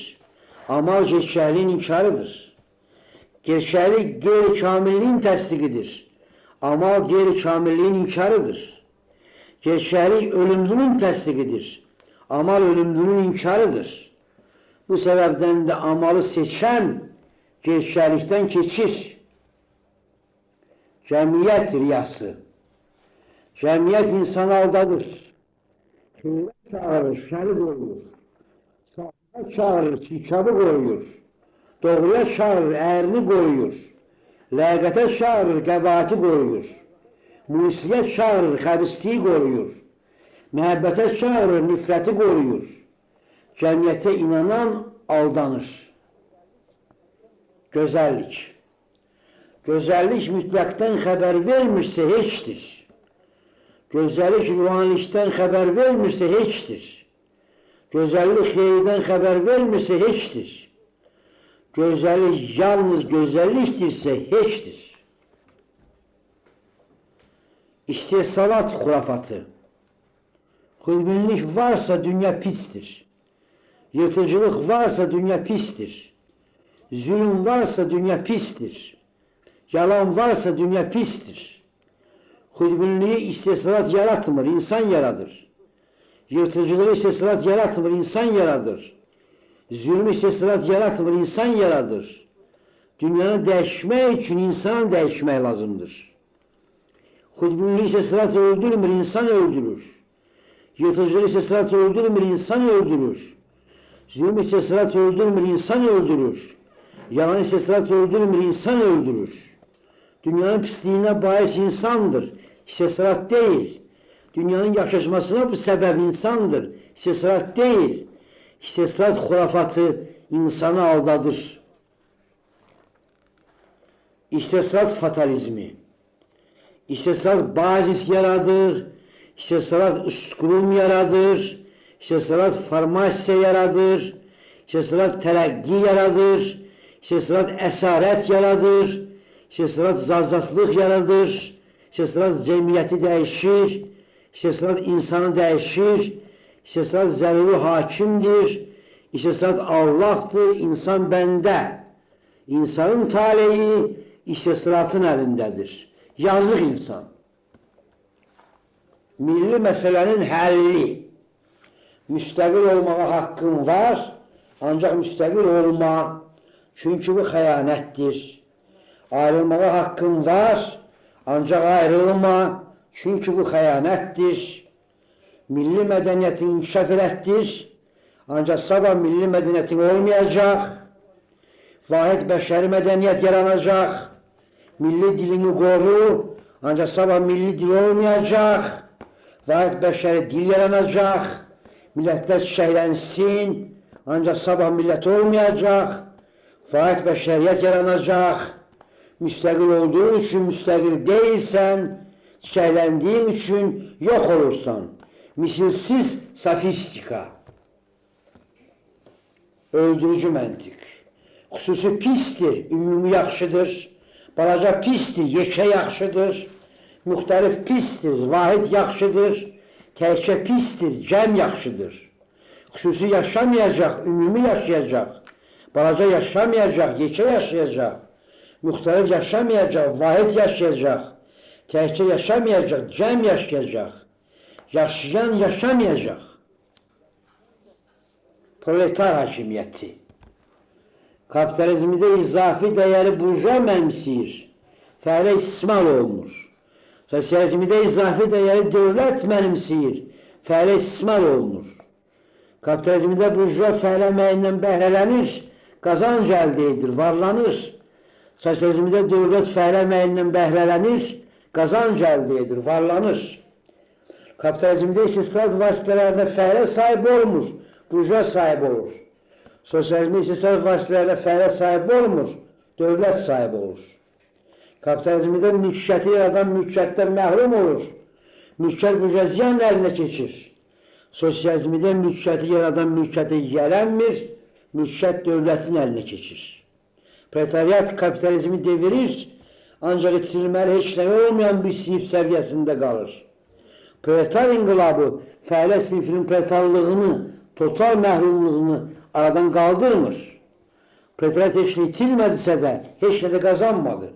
Amal gerçəkliyin inkarıdır. Gerçəklik qeyri-kamilliyin təsdiqidir. Amal qeyri-kamilliyin inkarıdır. Gerçəklik ölümlünün təsdiqidir. Amal ölümlünün inkarıdır. Bu səbəbdən də amalı seçən gerçəklikdən keçir. Cəmiyyət riyası. Cəmiyyət insanı aldadır. Xeyrə çağırır, şəri qoyur. Sağlığa çağırır, çirkabı qoyur. Doğruya çağırır, əyrini qoyur. Ləyaqətə çağırır, qəbahəti qoyur. Musiyyət çağırır, xəbisliyi qoruyur. Məhəbbətə çağırır, nifrəti qoruyur. Cəmiyyətə inanan aldanır. Gözəllik. Gözəllik mütləqdən xəbər vermirsə heçdir. Gözəllik ruhanilikdən xəbər vermirsə heçdir. Gözəllik xeyirdən xəbər vermirsə heçdir. Gözəllik yalnız gözəllikdirsə heçdir. İstehsalat xurafatı. Xudbinlik varsa dünya pisdir. Yırtıcılıq varsa dünya pisdir. Zulüm varsa dünya pistir. Yalan varsa dünya pistir. Xudbinliği istesrat yaratmır, insan yaradır. Yırtıcılığı istesrat yaratmır, insan yaradır. Zulmü istesrat yaratmır, insan yaradır. Dünyanı değişmek için insan değişmek lazımdır. Xudbinliği istesrat öldürmür, insan öldürür. Yırtıcılığı istesrat öldürmür, insan öldürür. Zulmü istesrat öldürmür, insan öldürür. Yalan istesrat öldürmür, insan öldürür. Dünyanın pisliğine bahis insandır. İstesrat değil. Dünyanın yaşamasına bu sebep insandır. İstesrat değil. İstesrat hurafatı insanı aldadır. İstesrat fatalizmi. İstesrat bazis yaradır. İstesrat uskulum yaradır. İstesrat farmasiya yaradır. İstesrat terakki yaradır. İstesrat esaret yaradır. İstesrat zazatlıq yaradır. İstesrat cəmiyyəti dəyişir. İstesrat insanı dəyişir. İstesrat zəruri hakimdir. İstesrat Allah'tır. İnsan bəndə. İnsanın taleyi istesratın əlindədir. Yazıq insan. Milli məsələnin həlli. Müstəqil olmağa haqqın var. Ancaq müstəqil olma. Çünki bu xəyanətdir. Ayrılmağa hakkın var, ancak ayrılma, çünkü bu xəyanətdir. Milli mədəniyyətin inkişaf elətdir, ancak sabah milli mədəniyyətin olmayacaq. Vahid bəşəri mədəniyyət yaranacaq. Milli dilini qoru, ancak sabah milli dil olmayacaq. Vahid bəşəri dil yaranacaq. Millətlər çiçəklənsin, ancak sabah millət olmayacaq. Vahid bəşəriyyət yaranacaq. Müstəqil olduğun için müstəqil değilsen, çiçəklendiğin için yok olursan. Misilsiz sofistika. Öldürücü məntiq. Xüsusi pistir, ümumi yaxşıdır. Balaca pistir, yekə yaxşıdır. Müxtəlif pistir, vahid yaxşıdır. Təkcə pistir, cəm yaxşıdır. Xüsusi yaşamayacaq, ümumi yaşayacaq. Balaca yaşamayacaq, yekə yaşayacaq. Müxtəlif yaşamayacaq, vahid yaşayacaq. Təkcə yaşamayacaq, cəm yaşayacaq. Yaşayan yaşamayacaq. Proletar hakimiyyəti. Kapitalizmdə izafi dəyəri burjuva mənimsəyir. Fəalə istismar olunur. Sosializmdə izafi dəyəri dövlət mənimsəyir. Fəalə istismar olunur. Kapitalizmdə burjuva fəalə əməyindən bəhrələnir, qazanc əldə edir, varlanır. Sosializmdə dövlət fəalə əməyindən bəhrələnir, qazanc əldə edir, varlanır. Kapitalizmdə istismar vasitələrində fəalə sahib olmur, burjuva sahib olur. Sosializmdə istismar vasitələrində fəalə sahib olmur, dövlət sahib olur. Kapitalizmdə mülkiyyəti yaradan mülkiyyətdən məhrum olur. Mülkiyyət burjuaziyanın əlinə keçir. Sosializmdə mülkiyyəti yaradan mülkiyyətə yiyələnmir, mülkiyyət dövlətin əlinə keçir. Proletariat kapitalizmi devirir, ancaq itirilməli heç nə olmayan bir sinif səviyyəsində qalır. Proletar inqilabı fəalə sinifinin proletarlığını, total məhrumluğunu aradan qaldırmır. Proletariat heç nə itirmədisə də, heç nə də qazanmadı.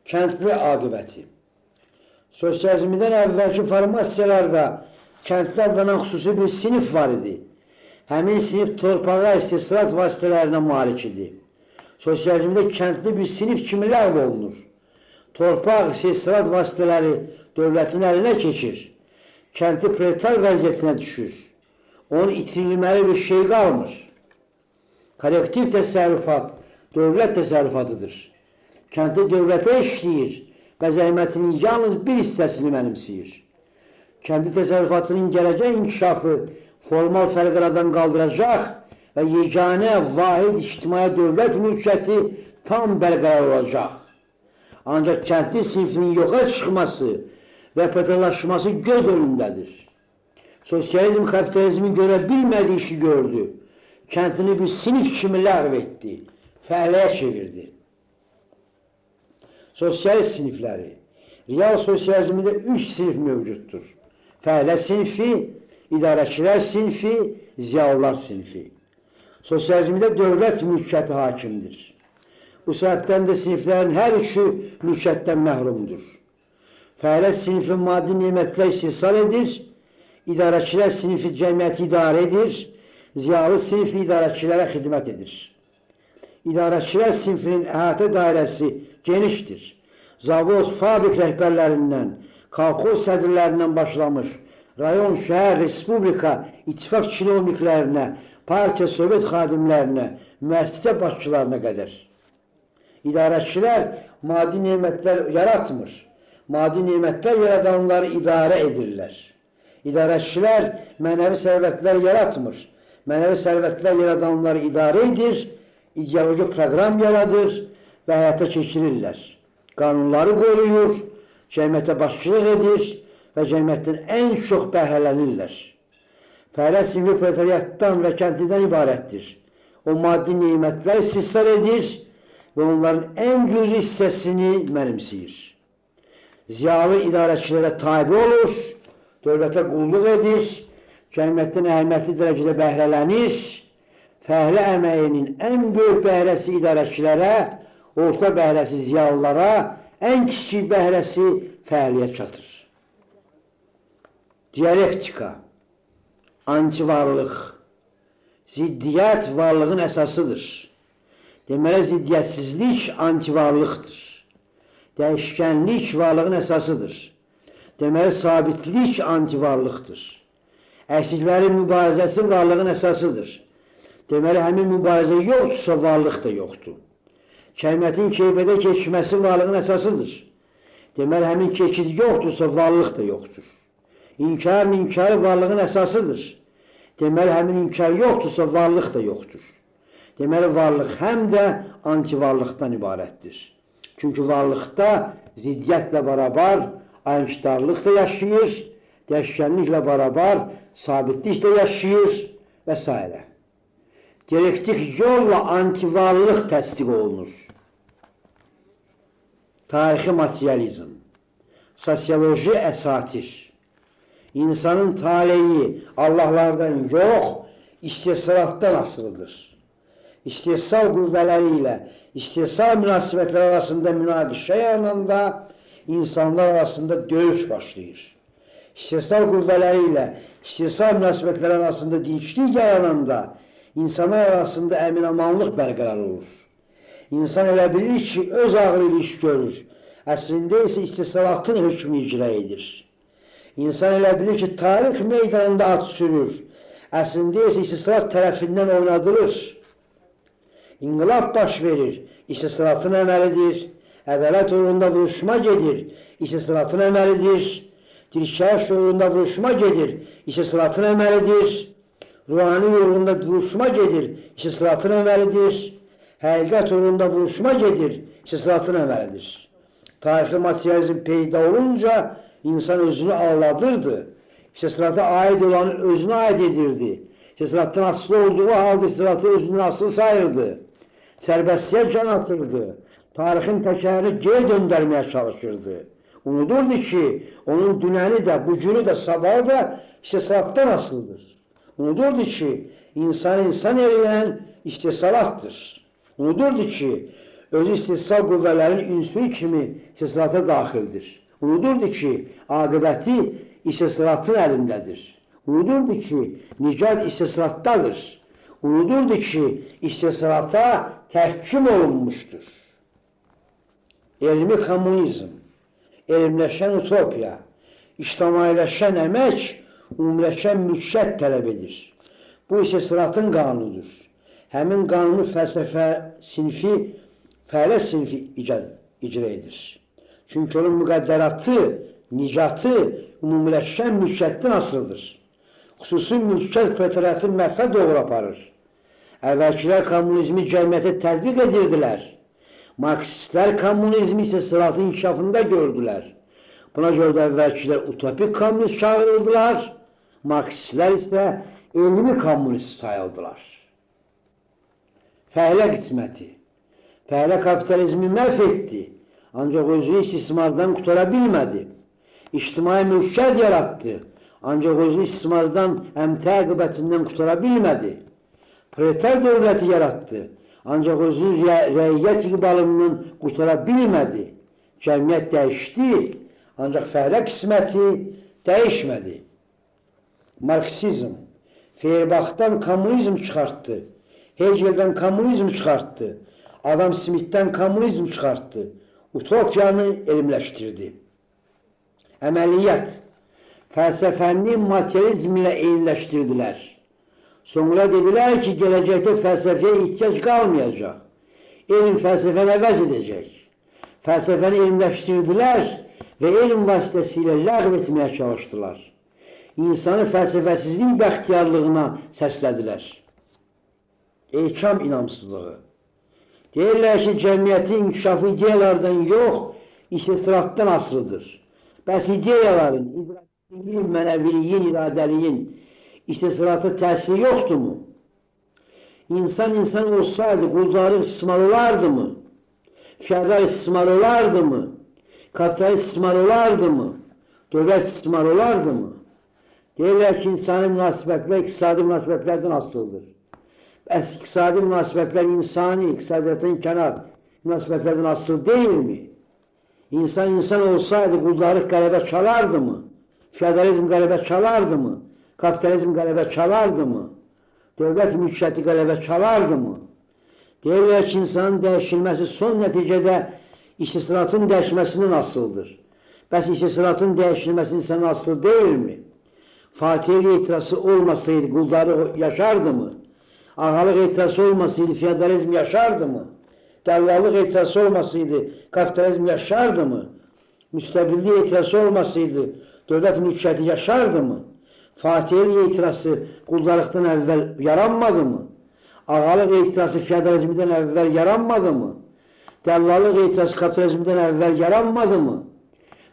Kəndli aqibəti. Sosializmdən əvvəlki formasiyalarda kəndli adlanan xüsusi bir sinif var idi. Həmin sinif torpağa istisrat vasitələrinə malik idi. Sosializmdə kəndli bir sinif kimi ləğv olunur. Torpaq istisrat vasitələri dövlətin əlinə keçir. Kəndli proletar vəziyyətinə düşür. Onun itirilməli bir şey qalmır. Kollektiv təsərrüfat dövlət təsərrüfatıdır. Kəndli dövlətə işləyir və zəhmətinin yalnız bir hissəsini mənimsəyir. Kəndli təsərrüfatının gələcək inkişafı formal fərqlərdən qaldıracaq və yeganə, vahid ictimai dövlət mülkiyyəti tam bərqərar olacaq. Ancaq kəndli sinifinin yoxa çıxması və proletarlaşması göz önündədir. Sosializm kapitalizmi görə bilmədiyi işi gördü. Kəndlini bir sinif kimi ləğv etdi, fəhləyə çevirdi. Sosialist sinifləri. Real sosializmdə 3 sinif mövcuddur. Fəhlə sinifi, idarəçilər sinifi, ziyalılar sinifi. Sosializmdə dövlət mülkiyyəti hakimdir. Bu səbəbdən də siniflərin hər üçü mülkiyyətdən məhrumdur. Fəhlə sinifi maddi nimətlər istihsal edir, idarəçilər sinifi cəmiyyəti idarə edir, ziyalı sinifli idarəçilərə xidmət edir. İdarəçilər sinifinin əhatə dairəsi genişdir. Zavod, fabrik rəhbərlərindən, kolxoz sədrlərindən başlamış, rayon, şəhər, respublika, ittifaq çinovniklərinə, partiya, sovet xadimlərinə, müəssisə başçılarına qədər. İdarəçilər maddi nemətlər yaratmır. Maddi nemətlər yaradanları idarə edirlər. İdarəçilər mənəvi sərvətlər yaratmır. Mənəvi sərvətlər yaradanları idarə edir, ideoloji proqram yaradır və həyata keçirirlər. Qanunları qoruyur, cəmiyyətə başçılıq edir və cəmiyyətdən ən çox bəhrələnirlər. Fəhlə sinifi proletariatdan və kəndlidən ibarətdir. O maddi nemətlər istihsal edir və onların ən güclü hissəsini mənimsəyir. Ziyalı idarəçilərə tabi olur, dövlətə qulluq edir, cəmiyyətdən əhəmiyyətli dərəcədə bəhrələnir, fəhlə əməyinin ən böyük bəhrəsi idarəçilərə, orta bəhrəsi ziyalılara, ən kiçik bəhrəsi fəhliyə çatır. Dialektika, antivarlıq, ziddiyyət varlığın əsasıdır. Deməli, ziddiyyətsizlik antivarlıqdır. Dəyişkənlik varlığın əsasıdır. Deməli, sabitlik antivarlıqdır. Əksiklərin mübarizəsi varlığın əsasıdır. Deməli, həmin mübarizə yoxdursa, varlıq da yoxdur. Cəmiyyətin keyfiyyətə keçməsi varlığın əsasıdır. Deməli, həmin keçid yoxdursa, varlıq da yoxdur. İnkarın inkarı varlığın əsasıdır. Deməli, həmin inkar yoxdursa, varlıq da yoxdur. Deməli, varlıq həm də antivarlıqdan ibarətdir. Çünki varlıqda ziddiyyətlə bərabər ayrışdarlıq da yaşayır, dəyişkənliklə bərabər sabitlik də yaşayır və s. Dialektik yolla antivarlıq təsdiq olunur. Tarixi materializm, sosioloji əsatir, insanın taleyi Allahlardan yox, istehsalatdan asılıdır. İstehsal qüvvələri ilə istehsal münasibətləri arasında münaqişə yarananda insanlar arasında döyüş başlayır. İstehsal qüvvələri ilə istehsal münasibətləri arasında dinçlik yarananda insanlar arasında əminamanlıq bərqərar olur. İnsan elə bilir ki, öz ağlı ilə iş görür. Əslində isə istehsalatın hökmünü icra edir. İnsan elə bilir ki, tarix meydanında at sürür. Əslində isə istehsalat tərəfindən oynadılır. İnqilab baş verir, istehsalatın əməlidir. Ədalət uğrunda vuruşma gedir, istehsalatın əməlidir. Dirşəyiş uğrunda vuruşma gedir, istehsalatın əməlidir. Ruhani uğrunda vuruşma gedir, istehsalatın əməlidir. Həqiqət uğrunda vuruşma gedir, istehsalatın əməlidir. Tarixi materializm peyda olunca insan özünü ağladırdı. İstehsalata aid olanı özünə aid edirdi. İstehsalatdan asılı olduğu halde istehsalatı özündən asılı sayırdı. Sərbəstliyə can atırdı. Tarixin təkərini geri döndərməyə çalışırdı. Unudurdu ki, onun dünəni də, bugünü də, sabahı da istehsalatdan asılıdır. Unudurdu ki, insan eləyən istehsalatdır. Unudurdu ki, özü istehsal qüvvələrin ünsürü kimi istehsalata daxildir. Unudurdu ki, aqibəti istehsalatın əlindədir. Unudurdu ki, nicat istehsalatdadır. Unudurdu ki, istehsalata təhkim olunmuşdur. Elmi kommunizm, elmləşən utopiya, ictimailəşən əmək, ümumiləşən mülkiyyət tələb edir. Bu istehsalatın qanunudur. Həmin qanunu fəlsəfə sinfi, fəhlə sinfi icra edir. Çünki onun müqəddəratı, nicatı ümumiləşən mülkiyyətdən asılıdır. Xüsusi mülkiyyət proletariatın məhvə doğru aparır. Əvvəlkilər kommunizmi cəmiyyətə tətbiq edirdilər. Marksistlər kommunizmi istehsalatın inkişafında gördülər. Buna görə də əvvəlkilər utopik kommunist çağırıldılar. Marksistlər isə elmi kommunist sayıldılar. Fəhlə qisməti. Fəhlə kapitalizmi məhv etdi. Ancaq özünü istismardan qutara bilmədi. İctimai mülkiyyət yarattı. Ancaq özünü istismardan əmtə əqibətindən qutara bilmədi. Proletar dövləti yarattı. Ancaq özünü rəiyyət iqbalından qutara bilmədi. Cəmiyyət dəyişdi. Ancaq fəhlə qisməti dəyişmədi. Marksizm Feyerbaxdan kommunizm çıxartdı. Hegel'dən kommunizm çıxartdı. Adam Smith'dən kommunizm çıxartdı. Utopiyanı elmləşdirdi. Əməliyyat fəlsəfəni materializm ilə eyniləşdirdilər. Sonra dedilər ki, gələcəkdə fəlsəfəyə ihtiyac qalmayacaq. Elm fəlsəfəni əvəz edəcək. Fəlsəfəni elmləşdirdilər və elm vasitəsilə ləğv etməyə çalışdılar. İnsanı fəlsəfəsizlik bəxtiyarlığına səslədilər. Eykam inamsızlığı. Deyirlər ki, cəmiyyətin inkişafı ideyalardan yox, istihsaratdan asılıdır. Bəs ideyaların, idrakin, mənəviliyin, iradəliyin istihsaratı təsiri yoxdurmu? İnsan olsaydı, quldarlıq istismar olardımı? Fiyadar istismar olardımı? Kapital istismar olardımı? Dövlət istismar olardımı? Deyirlər ki, insani münasibətlər iqtisadi münasibətlərdən asılıdır. Bəs iqtisadi münasibətlər insani, iqtisadiyyatın kənar münasibətlərdən asılı deyilmi? İnsan olsaydı, quldarlıq qələbə çalardımı? Feodalizm qələbə çalardımı? Kapitalizm qələbə çalardımı? Dövlət mülkiyyəti qələbə çalardımı? Deyirlər ki, insanın dəyişilməsi son nəticədə istihsaratın dəyişməsindən asılıdır. Bəs istihsaratın dəyişilməsi insanın asılı deyilmi? Fatihlik etirazı olmasaydı quldarlıq yaşardımı? Ağalıq etirazı olmasaydı feodalizm yaşardımı? Dəllallıq etirazı olmasaydı kapitalizm yaşardımı? Müstəqillik etirazı olmasaydı dövlət mülkiyyəti yaşardımı? Fatihlik etirazı quldarlıqdan əvvəl yaranmadımı? Ağalıq etirazı feodalizmdən əvvəl yaranmadımı? Dəllalıq etirazı kapitalizmdən əvvəl yaranmadımı?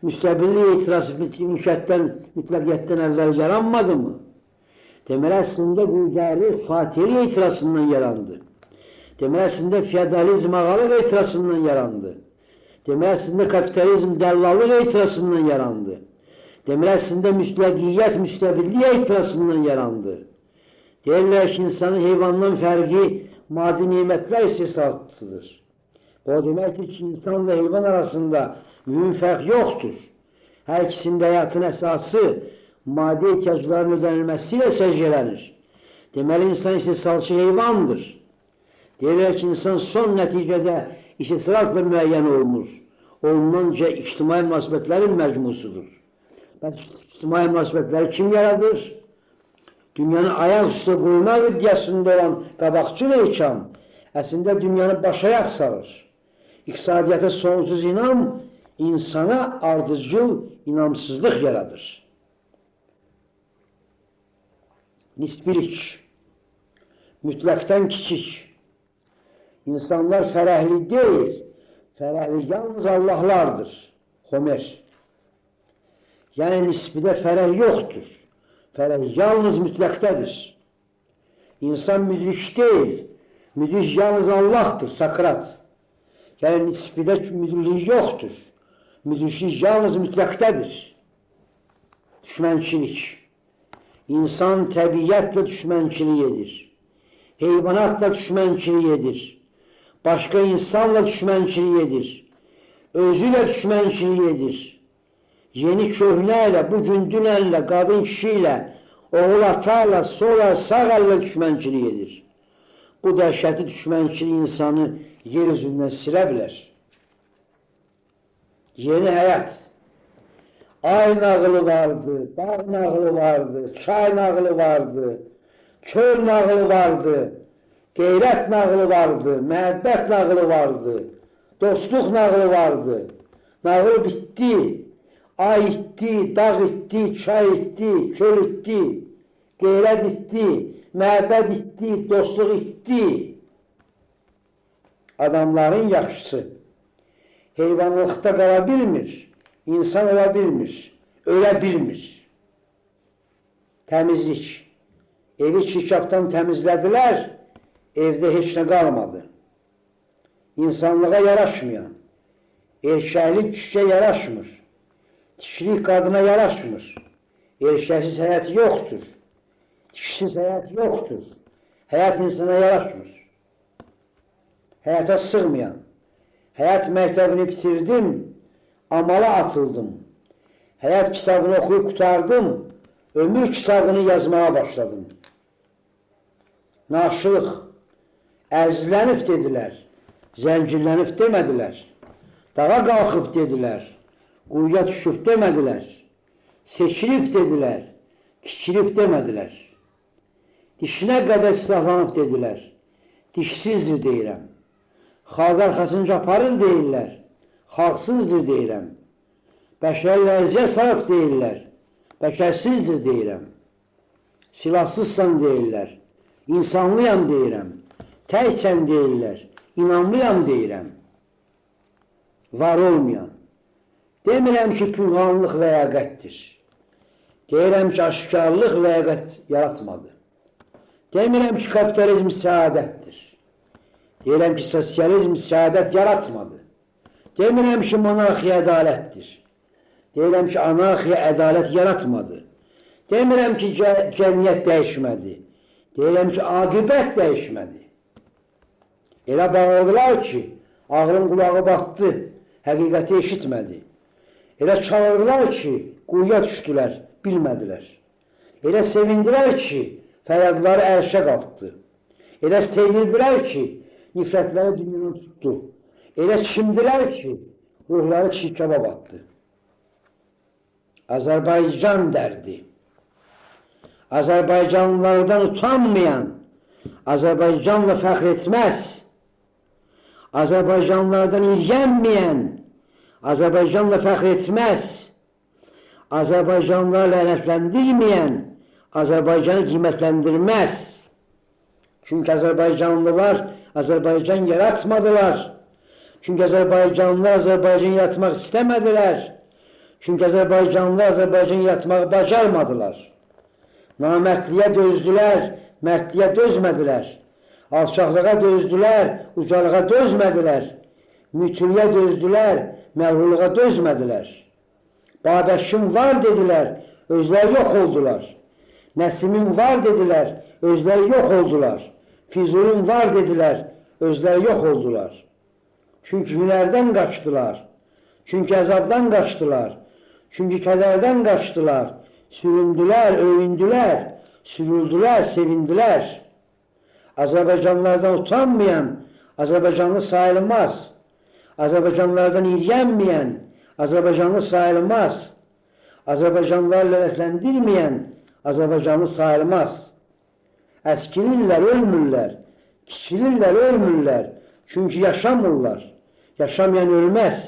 Müstəqillik etirazı mütləqiyyətdən əvvəl yaranmadımı? Deməli, əslində quldarlıq Fatihlik etirazından yarandı. Deməli, əslində feodalizm ağalıq etirazından yarandı. Deməli, əslində kapitalizm dəllalıq etirazından yarandı. Deməli, əslində müstəqiyyət müstəqillik etirazından yarandı. Deyirlər ki, insanın heyvandan fərqi maddi nemətlər istihsalatıdır. O deməkdir ki, insanla heyvan arasında mühüm fərq yoxdur. Hər ikisinin həyatın əsası maddi ehtiyacların ödənilməsi ilə səciyyələnir. Deməli, insan istihsalçı heyvandır. Deyirlər ki, insan son nəticədə istihsalatla müəyyən olunur. Onunca ictimai münasibətlərin məcmusudur. Bəs ictimai münasibətləri kim yaradır? Dünyanı ayaq üstə qoymaq iddiasında olan qabaqcıl eykam əslində dünyanı başayaq salır. İqtisadiyyata sonsuz inam insana ardıcıl inamsızlıq yaradır. Nisbilik, mütləqdən kiçik. İnsanlar fərəhli deyil, fərəhli yalnız Allahlardır. Homer. Yəni nisbidə fərəh yoxdur. Fərəh yalnız mütləqdədir. İnsan müdrik deyil, müdrik yalnız Allahdır. Sakrat. Yəni nisbidə müdriklik yoxdur. Müdriklik yalnız mütləqdədir. Düşmənçilik. İnsan təbiyyətlə düşmənçilik edir. Heyvanatla düşmənçilik edir. Başqa insanla düşmənçilik edir. Özüylə düşmənçilik edir. Yeni köhnə ilə, bugün dünənlə, qadın kişi ilə, oğul ata ilə, sonra sağ əllə düşmənçilik edir. Bu dəhşəti düşmənçilik insanı yer üzündən silə bilər. Yeni həyat. Ay nağılı vardı, dağ nağılı vardı, çay nağılı vardı, çöl nağılı vardı, qeyrət nağılı vardı, məhəbbət nağılı vardı, dostluq nağılı vardı. Nağıl bitdi. Ay itdi, dağ itdi, çay itdi, çöl itdi, qeyrət itdi, məhəbbət itdi, dostluq itdi. Adamların yaxşısı heyvanlıqda qala bilmir, insan ola bilmir, ölə bilmir. Təmizlik. Evi çirkabdan təmizlədilər, evdə heç nə qalmadı. İnsanlığa yaraşmayan, erkəklik kişiyə yaraşmır. Kişilik qadına yaraşmır. Erkəksiz həyat yoxdur. Kişisiz həyat yoxdur. Həyat insana yaraşmır. Həyata sığmayan. Həyat məktəbini bitirdim, amala atıldım. Həyat kitabını oxuyub qutardım, ömür kitabını yazmağa başladım. Naşılıq, əzlənib dedilər, zəncirlənib demədilər, dağa qalxıb dedilər, quyuya düşüb demədilər, seçilib dedilər, kiçilib demədilər, dişinə qədər silahlanıb dedilər, dişsizdir deyirəm, xalq arxasınca aparır deyirlər, xalqsızdır deyirəm, bəşərlə əziyyət salıb deyirlər, bəşərsizdir deyirəm, silahsızsan deyirlər, insanlıyam deyirəm, təksən deyirlər, inanlıyam deyirəm, var olmayan. Demirəm ki, pünhanlıq ləyaqətdir. Deyirəm ki, aşkarlıq ləyaqət yaratmadı. Demirəm ki, kapitalizm səadətdir. Deyirəm ki, sosializm səadət yaratmadı. Demirəm ki, monarxiya ədalətdir. Deyirəm ki, anarxiya ədalət yaratmadı. Demirəm ki, cəmiyyət dəyişmədi. Deyirəm ki, aqibət dəyişmədi. Elə bağırdılar ki, ağlın qulağı batdı, həqiqəti eşitmədi. Elə çağırdılar ki, quyuya düşdülər, bilmədilər. Elə sevindilər ki, fərədləri ərşə qalxdı. Elə sevindilər ki, nifrətləri dünyanı tutdu. Elə çimdilər ki, ruhları çirkaba batdı. Azərbaycan dərdi. Azərbaycanlılardan utanmayan, Azərbaycanla fəxr etməz, Azərbaycanlılardan iyrənməyən, Azərbaycanla fəxr etməz, Azərbaycanlıları lənətləndirməyən, Azərbaycanı qiymətləndirməz. Çünki Azərbaycanlılar Azərbaycan yaratmadılar. Çünki Azərbaycanlılar Azərbaycan yaratmaq istəmədilər. Çünki Azərbaycanlılar Azərbaycan yaratmağı bacarmadılar. Namərdliyə dözdülər, mərdliyə dözmədilər. Alçaqlığa dözdülər, ucalığa dözmədilər. Mütülüyə dözdülər, məğrurluğa dözmədilər. Babəşim var dedilər, özləri yox oldular. Nəsimin var dedilər, özləri yox oldular. Füzulin var dedilər, özləri yox oldular. Çünki hünərdən qaçdılar. Çünki əzabdan qaçdılar. Çünki kədərdən qaçdılar. Süründülər, öyündülər, sürüldülər, sevindilər. Azərbaycanlılardan utanmayan, Azərbaycanlı sayılmaz. Azərbaycanlılardan iyrənməyən, Azərbaycanlı sayılmaz. Azərbaycanlıları lənətləndirməyən, Azərbaycanlı sayılmaz. Əskilirlər, ölmürlər, kiçilirlər, ölmürlər. Çünki yaşamırlar. Yaşamayan ölməz.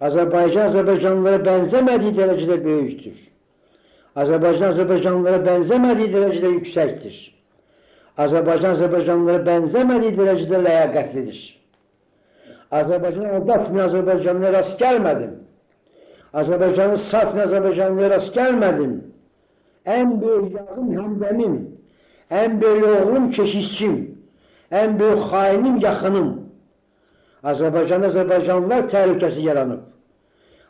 Azərbaycan Azərbaycanlılara bənzəmədiyi dərəcədə böyükdür. Azərbaycan Azərbaycanlılara bənzəmədiyi dərəcədə yüksəkdir. Azərbaycan Azərbaycanlılara bənzəmədiyi dərəcədə ləyaqətlidir. Azərbaycanı aldatmayan Azərbaycanlıya rast gəlmədim. Azərbaycanı satmayan Azərbaycanlıya rast gəlmədim. Ən böyük yağım həmdəmim, ən böyük oğlum keşişçim, ən böyük xainim yaxınım. Azərbaycanda Azərbaycanlılar təhlükəsi yaranıb.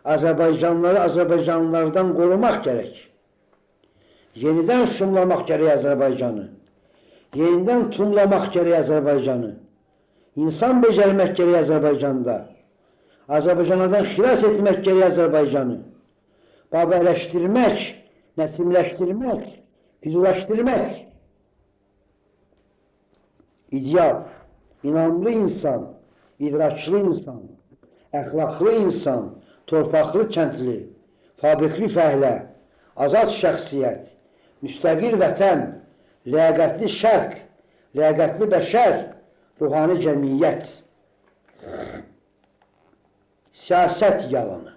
Azərbaycanlıları Azərbaycanlılardan qorumaq gərək. Yenidən şumlamaq gərək Azərbaycanı. Yenidən tumlamaq gərək Azərbaycanı. İnsan becərmək gərək Azərbaycanda. Azərbaycanlardan xilas etmək gərək Azərbaycanı. Babələşdirmək, nəsimləşdirmək, füzuləşdirmək. İdeal, inanlı insan, idrakçı insan, əxlaqlı insan, torpaqlı kəndli, fabrikli fəhlə, azad şəxsiyyət, müstəqil vətən, ləyaqətli şərq, ləyaqətli bəşər, ruhani cəmiyyət. Siyasət yalanı.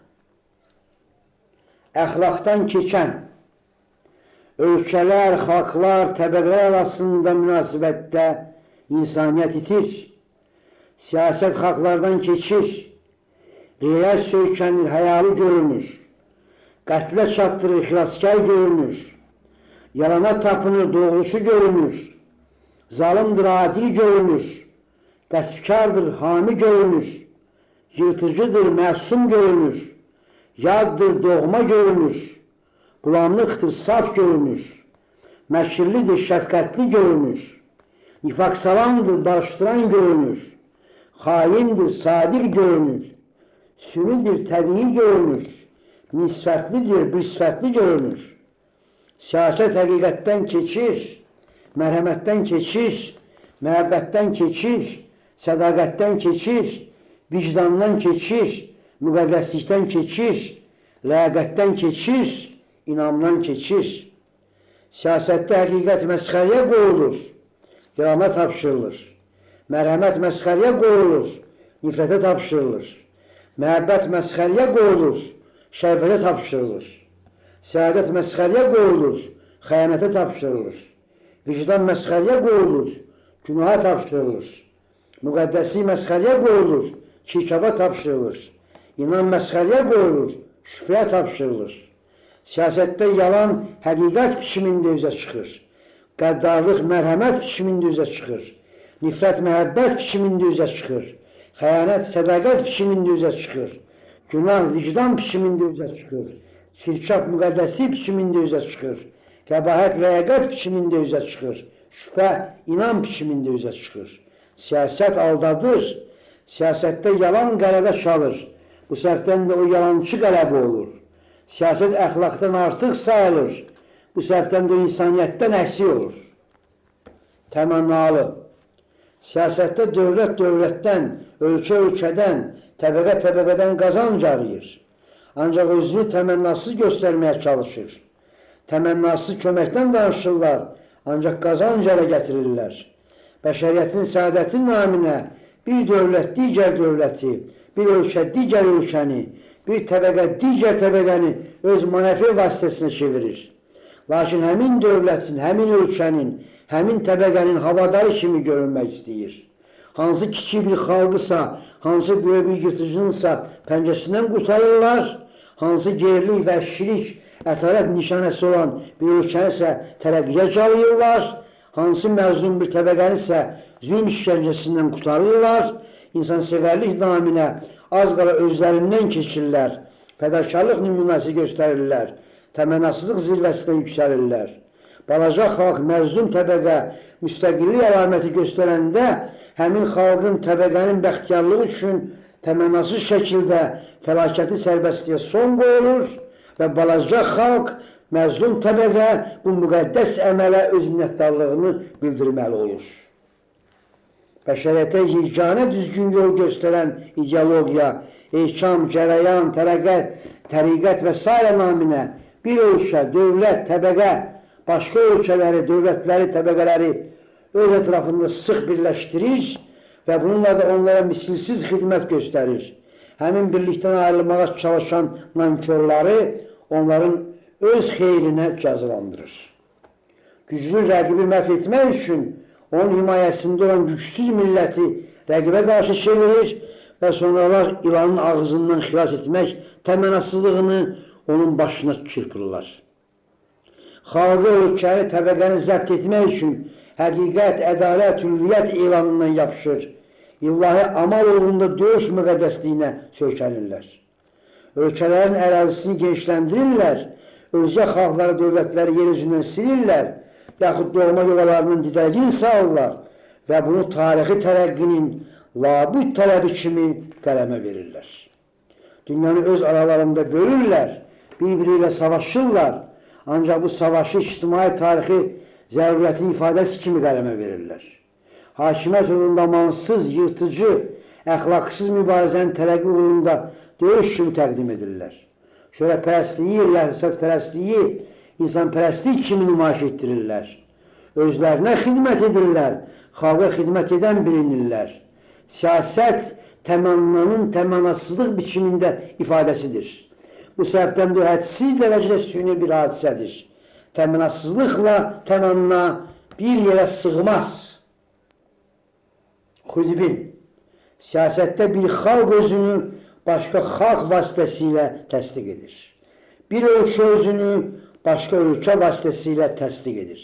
Əxlaqdan keçən, ölkələr, xalqlar, təbəqələr arasında münasibətdə insaniyyət itir. Siyasət xalqlardan keçir. Qeyrət söykənir, həyalı görünür. Qətlə çatdırır, xilaskar görünür. Yalana tapınır, doğrusu görünür. Zalımdır, adil görünür. Qəsbkardır, hami görünür. Yırtıcıdır, məsum görünür. Yaddır, doğma görünür. Bulanlıqdır, saf görünür. Məkirlidir, şəfqətli görünür. Nifaq salandır, barışdıran görünür. Xaindir, sadiq görünür. Sürüdür, təbii görünür. nisbətlidir, bir sifətli görünür. Siyasət həqiqətdən keçir, mərhəmətdən keçir, məhəbbətdən keçir, sədaqətdən keçir, vicdandan keçir, müqəddəslikdən keçir, ləyaqətdən keçir, inamdan keçir. Siyasətdə həqiqət məsxəriyə qoyulur, qiyamə tapşırılır. Mərhəmət məsxəriyə qoyulur, nifrətə tapşırılır. Məhəbbət məsxəriyə qoyulur, şəhvətə tapşırılır. Səadət məsxəriyə qoyulur, xəyanətə tapşırılır. Vicdan məsxəriyə qoyulur, günaha tapşırılır. Müqəddəslik məsxəriyə qoyulur, çirkaba tapşırılır. İnan məsxəriyə qoyulur, şübhəyə tapşırılır. Siyasətdə yalan həqiqət biçimində üzə çıxır. Qəddarlıq mərhəmət biçimində üzə çıxır. Nifrət məhəbbət biçimində üzə çıxır. Xəyanət sədaqət biçimində üzə çıxır. Günah vicdan biçimində üzə çıxır. Çirkab müqəddəslik biçimində üzə çıxır. Qəbahət ləyaqət biçimində üzə çıxır. Şübhə inan biçimində üzə çıxır. Siyasət aldadır. Siyasətdə yalan qələbə çalır. Bu səbəbdən də o yalançı qələbə olur. Siyasət əxlaqdan artıq sayılır. Bu səbəbdən də insaniyyətdən əksik olur. Təmannalı. Siyasətdə dövlət dövlətdən, ölkə ölkədən, təbəqə təbəqədən qazanc arayır. Ancaq özünü təmənnasız göstərməyə çalışır. Təmənnasız köməkdən danışırlar, ancaq qazanc ələ gətirirlər. Bəşəriyyətin səadətin naminə bir dövlət digər dövləti, bir ölkə digər ölkəni, bir təbəqə digər təbəqəni öz mənəfi vasitəsinə çevirir. Lakin həmin dövlətin, həmin ölkənin, həmin təbəqənin havadarı kimi görünmək istəyir. Hansı kiçik bir xalqısa, hansı böyük bir yırtıcınsa pəncəsindən qurtarırlar, hansı gerilik və şirik, ətalət nişanəsi olan bir ölkənisə tərəqqiyə calayırlar, hansı məzlum bir təbəqənisə zülm işgəncəsindən qurtarırlar, insansevərlik naminə az qala özlərindən keçirlər, fədakarlıq nümunəsi göstərirlər, təmənnasızlıq zirvəsinə yüksəlirlər. Balaca xalq, məzlum təbəqə müstəqillik əlaməti göstərəndə həmin xalqın təbəqənin bəxtiyarlığı üçün təmənnasız şəkildə fəlakəti sərbəstliyə son qoyulur və balaca xalq, məzlum təbəqə bu müqəddəs əmələ öz minnətdarlığını bildirməli olur. Bəşəriyyətə yeganə düzgün yol göstərən ideologiya, ehkam, cərəyan, təriqət və s. naminə bir ölkə, dövlət, təbəqə, başqa ölkələri, dövlətləri, təbəqələri öz ətrafında sıx birləşdirir və bununla da onlara misilsiz xidmət göstərir. Həmin birlikdən ayrılmağa çalışan nankörləri onların öz xeyrinə cəzalandırır. Güclü rəqibi məhv etmək üçün onun himayəsində olan gücsüz milləti rəqibə qarşı çevirir və sonralar ilanın ağzından xilas etmək təmənnasızlığını onun başına çırpırlar. Xalqı, ölkəni, təbəqəni zəbt etmək üçün həqiqət, ədalət, hürriyyət elanından yapışır. İllahi amal uğrunda döyüş müqəddəsliyinə söykənirlər. Ölkələrin ərazisini genişləndirirlər, özgə xalqları, dövlətləri yer üzündən silirlər, yaxud doğma yuvalarının didərgini sağırlar və bunu tarixi tərəqqinin labüd tələbi kimi qələmə verirlər. Dünyanı öz aralarında bölürlər, bir-biri ilə savaşırlar, ancaq bu savaşı ictimai tarixi zəruriyyətin ifadəsi kimi qələmə verirlər. Hakimiyyət uğrunda amansız, yırtıcı, əxlaqsız mübarizənin tərəqqi uğrunda döyüş kimi təqdim edirlər. Şöhrətpərəstliyi, riyasətpərəstliyi, insanpərəstlik kimi nümayiş etdirirlər. Özlərinə xidmət edirlər, xalqa xidmət edən bilinirlər. Siyasət təmannanın təmənnasızlıq biçimində ifadəsidir. Bu səbəbdən də hədsiz dərəcədə süni bir hadisədir. Təmənnasızlıqla təmanna bir yerə sığmaz. Xudibin, siyasətdə bir xalq özünü başqa xalq vasitəsilə təsdiq edir. Bir ölkə özünü başqa ölkə vasitəsilə təsdiq edir.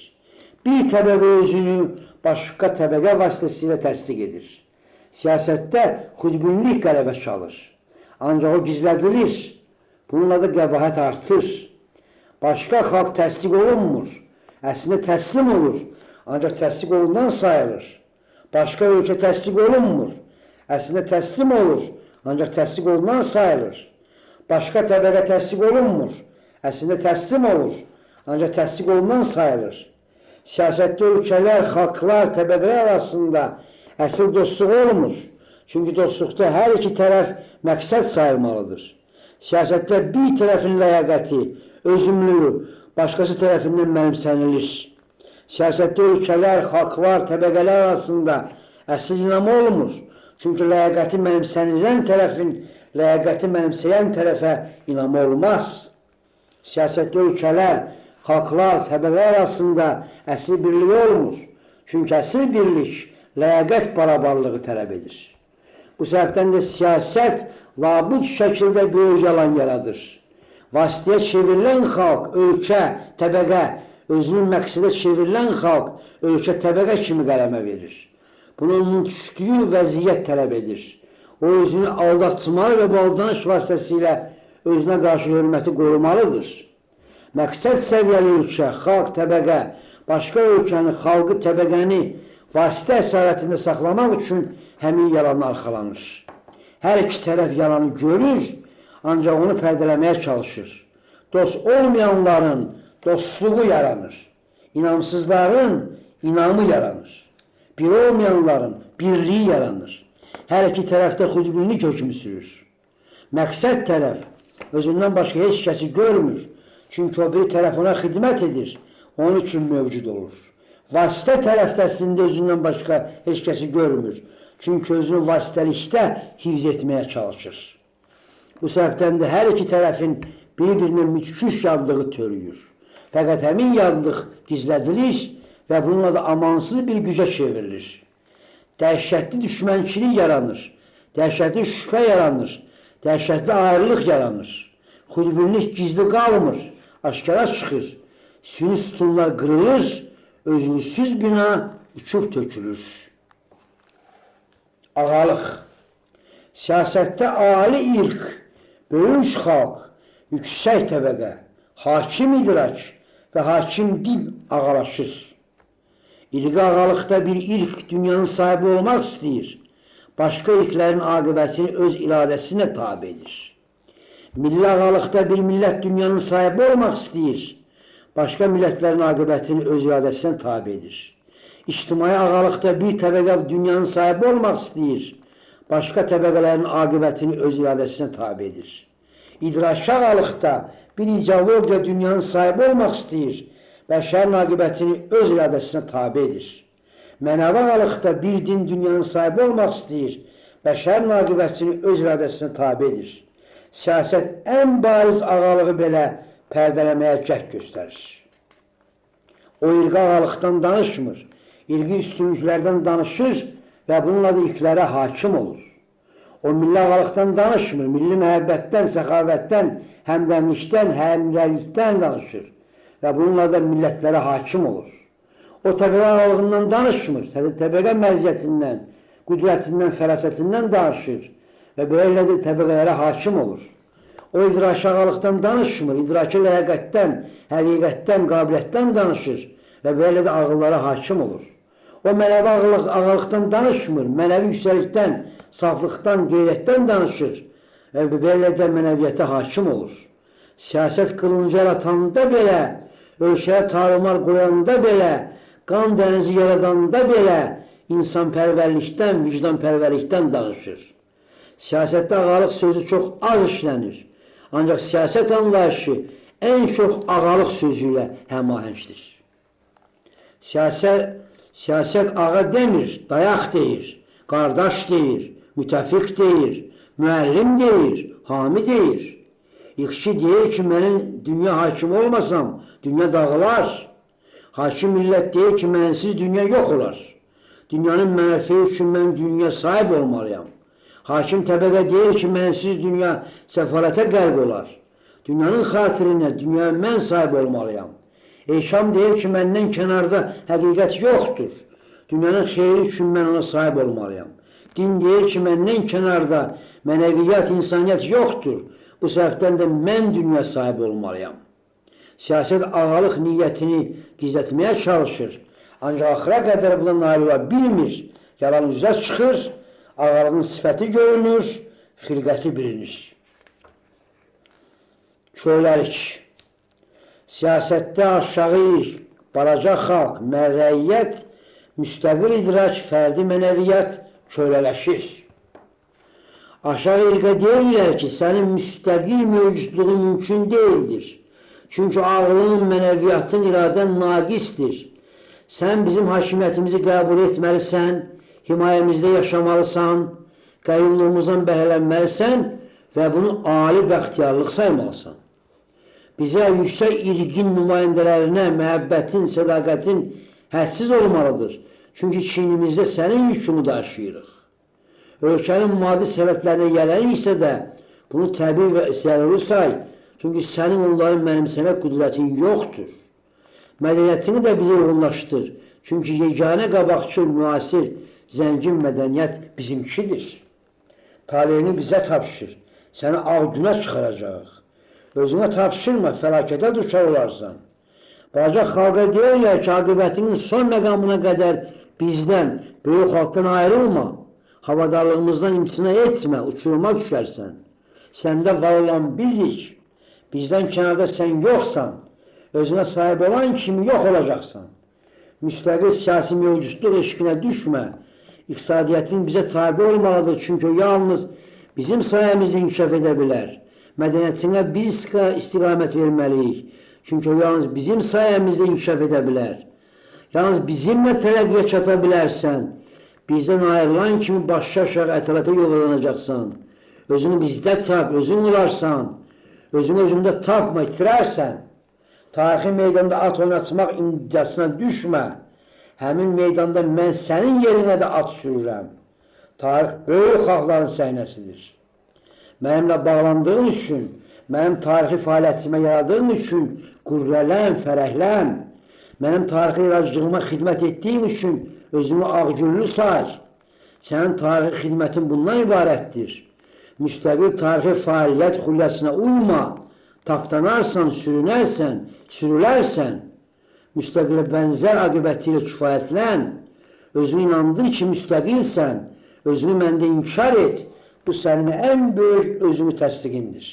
Bir təbəqə özünü başqa təbəqə vasitəsilə təsdiq edir. Siyasətdə xudbinlik qələbə çalır. Ancaq o gizlədilir. Bununla da qəbahət artır. Başqa xalq təsdiq olunmur. Əslində təslim olur. Ancaq təsdiq olundan sayılır. Başqa ölkə təsdiq olunmur. Əslində təslim olur. Ancaq təsdiq olundan sayılır. başqa təbəqə təsdiq olunmur. Əslində təslim olur, ancaq təsdiq olunan sayılır. Siyasətdə ölkələr, xalqlar, təbəqələr arasında əsl dostluq olmur. Çünki dostluqda hər iki tərəf məqsəd sayılmalıdır. Siyasətdə bir tərəfin ləyaqəti, özümlüyü başqası tərəfindən mənimsənilir. Siyasətdə ölkələr, xalqlar, təbəqələr arasında əsl inam olmur. Çünki ləyaqəti mənimsənilən tərəfin ləyaqəti mənimsəyən tərəfə inam olmaz. Siyasətdə ölkələr, xalqlar, təbəqələr arasında əsl birlik olmur. Çünki əsl birlik ləyaqət barabarlığı tələb edir. Bu səbəbdən də siyasət labüd şəkildə böyük yalan yaradır. Vasitəyə çevrilən xalq, ölkə, təbəqə, özünün məqsədə çevrilən xalq, ölkə, təbəqə kimi qələmə verir. Bunun düşdüyü vəziyyət tələb edir. O özünü aldatmalı və bu aldanış vasitəsilə özünə qarşı hörməti qorumalıdır. Məqsəd səviyyəli ölkə, xalq, təbəqə, başqa ölkəni, xalqı, təbəqəni vasitə əsarətində saxlamaq üçün həmin yalanı arxalanır. Hər iki tərəf yalanı görür, ancaq onu pərdələməyə çalışır. Dost olmayanların dostluğu yaranır. İnamsızların inamı yaranır. Bir olmayanların birliği yaranır. Hər iki tərəfdə xudbinlik hökmü sürür. Məqsəd tərəf özündən başqa heç kəsi görmür. Çünki o bir tərəf ona xidmət edir, onun üçün mövcud olur. Vasitə tərəfdəsində özündən başqa heç kəsi görmür. Çünki özünü vasitəlikdə hifz etməyə çalışır. Bu səbəbdən də hər iki tərəfin bir-birinə müthiş yadlığı törüyür. Fəqət həmin yadlıq gizlədilir və bununla da amansız bir gücə çevrilir. Dəhşətli düşmənçilik yaranır, dəhşətli şübhə yaranır, dəhşətli ayrılıq yaranır. Xudbinlik gizli qalmır, aşkara çıxır. Süni sütunlar qırılır, özlüksüz bina uçub tökülür. Ağalıq. Siyasətdə ali irq, böyük xalq, yüksək təbəqə, hakim idrak və hakim din ağalaşır. İrqi ağalıqda bir irq dünyanın sahibi olmaq istəyir. Başqa irqlərin aqibətini öz iradəsinə tabi edir. Milli ağalıqda bir millət dünyanın sahibi olmaq istəyir. Başqa millətlərin aqibətini öz iradəsinə tabi edir. İctimai ağalıqda bir təbəqə dünyanın sahibi olmaq istəyir. Başqa təbəqələrin aqibətini öz iradəsinə tabi edir. İdraki ağalıqda bir ideologiya dünyanın sahibi olmaq istəyir. Bəşərin aqibətini öz iradəsinə tabi edir. Mənəvi ağalıqda bir din dünyanın sahibi olmaq istəyir. Bəşərin aqibətini öz iradəsinə tabi edir. Siyasət ən bariz ağalığı belə pərdələməyə cəhd göstərir. O irqi ağalıqdan danışmır, irqi üstünlüklərdən danışır və bununla da irqlərə hakim olur. O milli ağalıqdan danışmır, milli məhəbbətdən, səxavətdən, həmdəmlikdən, həmrəlikdən danışır və bununla da millətlərə hakim olur. O təbəqə ağalığından danışmır, təbəqə məziyyətindən, qüdrətindən, fərasətindən danışır və böylə də təbəqələrə hakim olur. O idraki ağalıqdan danışmır, idraki ləyaqətdən, həqiqətdən, qabiliyyətdən danışır və böylə də ağıllara hakim olur. O mənəvi ağalıqdan danışmır, mənəvi yüksəlikdən, saflıqdan, qeyrətdən danışır və belə də mənəviyyətə hakim olur. Siyasət qılınca yaratanda belə, ölkəyə tarımar qoyanda belə, qan dənizi yaradanda belə, insanpərvərlikdən, vicdanpərvərlikdən danışır. Siyasətdə ağalıq sözü çox az işlənir, ancaq siyasət anlayışı ən çox ağalıq sözü ilə həmahəngdir. Siyasət ağa demir, dayaq deyir, qardaş deyir, mütəfiq deyir, müəllim deyir, hami deyir. İxçi deyir ki, mənim dünya hakim olmasam, dünya dağılar. Hakim millət deyir ki, mənsiz dünya yox olar. Dünyanın mənəfi üçün mən dünya sahib olmalıyam. Hakim təbəqə deyir ki, mənsiz dünya səfarətə qərq olar. Dünyanın xatirinə dünyaya mən sahib olmalıyam. Eşam deyir ki, məndən kənarda həqiqət yoxdur. Dünyanın xeyri üçün mən ona sahib olmalıyam. Din deyir ki, məndən kənarda mənəviyyat, insaniyyət yoxdur. Bu səbəbdən də mən dünya sahibi olmalıyam. Siyasət ağalıq niyyətini gizlətməyə çalışır. Ancaq axıra qədər buna nail ola bilmir. Yalan üzə çıxır, ağalığın sifəti görünür, xilqəti bilinir. köləlik. Siyasətdə aşağı balaca xalq, mərrəiyyət, müstəqil idrak, fərdi mənəviyyat kölələşir. Aşağı irqə deyirlər ki, sənin müstəqil mövcudluğun mümkün deyildir. Çünki ağlın, mənəviyyatın, iradən naqisdir. Sən bizim hakimiyyətimizi qəbul etməlisən, himayəmizdə yaşamalısan, qəyyumluğumuzdan bəhrələnməlisən və bunu ali bəxtiyarlıq saymalısan. Bizə yüksək irqin nümayəndələrinə məhəbbətin, sədaqətin hədsiz olmalıdır. Çünki çiynimizdə sənin yükünü daşıyırıq. Ölkənin maddi sərvətlərinə yələnir isə də bunu təbii və zəruri say. Çünki sənin onların mənimsəmək qüdrətin yoxdur. Mədəniyyətini də bizə uyğunlaşdır. Çünki yeganə qabaqçı, müasir, zəngin mədəniyyət bizimkidir. Taleyini bizə tapşır. Səni ağ günə çıxaracaq. Özünə tapşırma, fəlakətə düşər olarsan. Balaca xalqa deyirlər ki, aqibətinin son məqamına qədər bizdən, böyük xalqdan ayrılma. Havadarlığımızdan imtina etmə, uçuruma düşərsən. Səndə var olan bizik, bizdən kənarda sən yoxsan, özünə sahib olan kimi yox olacaqsan. Müstəqil siyasi mövcudluq eşqinə düşmə, iqtisadiyyətin bizə tabi olmalıdır, çünki o yalnız bizim sayəmizdə inkişaf edə bilər. Mədəniyyətinə biz istiqamət verməliyik, çünki o yalnız bizim sayəmizdə inkişaf edə bilər. Yalnız bizimlə tərəqqiyə çata bilərsən, bizdən ayrılan kimi başa aşağı ətrafə yollanacaqsan. Özünü bizdə tap, özün olarsan. Özünü özündə tapma, itirərsən. Tarixi meydanda at oynatmaq indicasına düşmə. Həmin meydanda mən sənin yerinə də at sürürəm. Tarix böyük xalqların səhnəsidir. Mənimlə bağlandığın üçün, mənim tarixi fəaliyyətimə yaradığın üçün qürrələn, fərəhlən. Mənim tarixi yaradıcılığıma xidmət etdiyin üçün özünü ağgüllü say. Sənin tarixi xidmətin bundan ibarətdir. Müstəqil tarixi fəaliyyət xülyəsinə uyma. Tapdanarsan, sürünərsən, sürülərsən. Müstəqilə bənzər aqibəti ilə kifayətlən. Özünü inandır ki, müstəqilsən. Özünü məndə inkar et. Bu sənin ən böyük özünü təsdiqindir.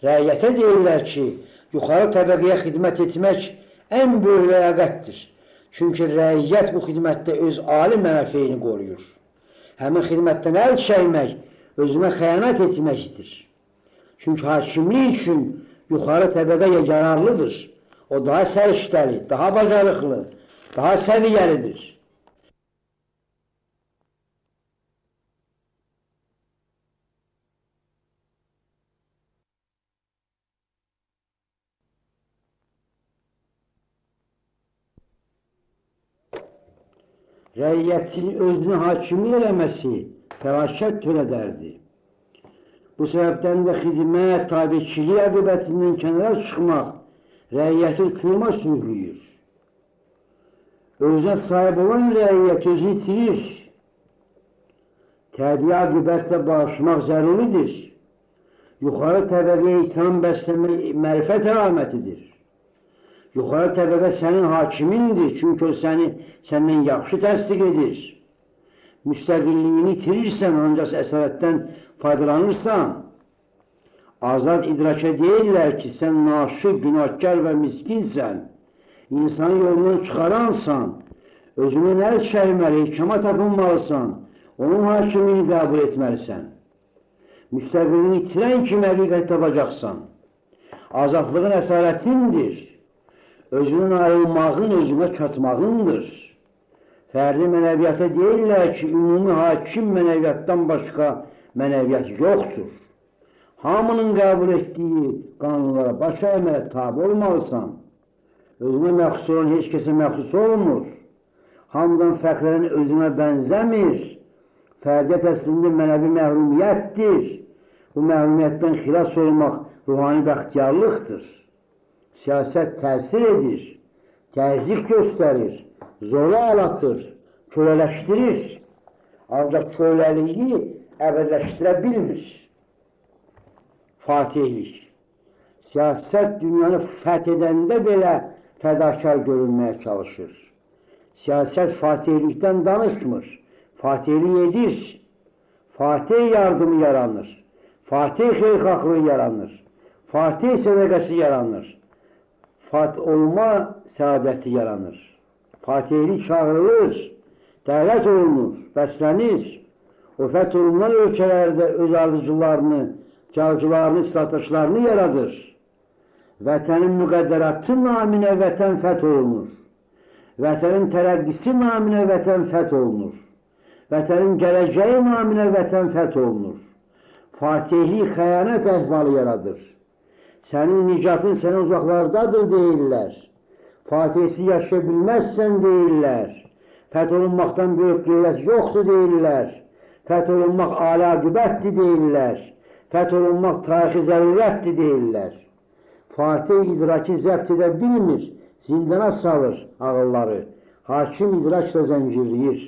Rəiyyətə deyirlər ki, yuxarı təbəqəyə xidmət etmək ən böyük ləyaqətdir. Çünki rəiyyət bu xidmətdə öz ali mənafeyini qoruyur. Həmin xidmətdən əl çəkmək, özünə xəyanət etməkdir. Çünki hakimlik üçün yuxarı təbəqə yararlıdır. O daha səriştəli, daha bacarıqlı, daha səviyyəlidir. Rəiyyətin özünü hakimlik eləməsi fəlakət törədərdi. Bu səbəbdən də xidmət, tabiçilik aqibətindən kənara çıxmaq rəiyyəti qırma sürükləyir. Özünə sahib olan rəiyyət özünü itirir. Təbii aqibətlə barışmaq zəruridir. Yuxarı təbəqəyə itham bəsləmək mərifət əlamətidir. Yuxarı təbəqə sənin hakimindir, çünki o səndən yaxşı təsdiq edir. Müstəqilliyini itirirsən, ancaq əsarətdən faydalanırsan. Azad idraka deyirlər ki, sən naşıq, günahkar və miskinsən. İnsanı yolundan çıxaransan, özünün əl çəkməli, hikama tapınmalısan, onun hakimini qəbul etməlisən. Müstəqilliyini itirən kimi həqiqət tapacaqsan. Azadlığın əsarətindir. Özünün ayrılmağın özünə çatmağındır. Fərdi mənəviyyata deyirlər ki, ümumi hakim mənəviyyatdan başqa mənəviyyat yoxdur. Hamının qəbul etdiyi qanunlara baş əymələ tabi olmalısan. Özünə məxsus olan heç kəsə məxsus olmur. Hamıdan fərqlənən özünə bənzəmir. Fərdiyyət əslində mənəvi məhrumiyyətdir. Bu məhrumiyyətdən xilas olmaq ruhani bəxtiyarlıqdır. Siyasət təsir edir, təzyiq göstərir, zoru alatır, kölələşdirir. Ancaq köləliyi əbədiləşdirə bilmir. Fatihlik. Siyasət dünyanı fəth edəndə belə fədakar görünməyə çalışır. Siyasət fatihlikdən danışmır, fatihlik edir. Fatih yardımı yaranır, fatih xeyirxahlığı yaranır. Fatih sədəqəsi yaranır. Fatih olma səadəti yaranır. Fatihlik çağırılır, dəvət olunur, bəslənir. O fəth olunan ölkələrdə öz ardıcılarını, cavcılarını, silahdaşlarını yaradır. Vətənin müqəddəratı naminə vətən fəth olunur. Vətənin tərəqqisi naminə vətən fəth olunur. Vətənin gələcəyi naminə vətən fəth olunur. Fatihlik xəyanət əhvalı yaradır. Sənin nicatın sənə uzaqlardadır deyirlər. Fatihsiz yaşaya bilməzsən deyirlər. Fəth olunmaqdan böyük qeyrət yoxdur deyirlər. Fəth olunmaq âli aqibətdir deyirlər. Fəth olunmaq tarixi zərurətdir deyirlər. Fatih idraki zəbt edə bilmir, zindana salır ağılları. Hakim idrakla zəncirləyir.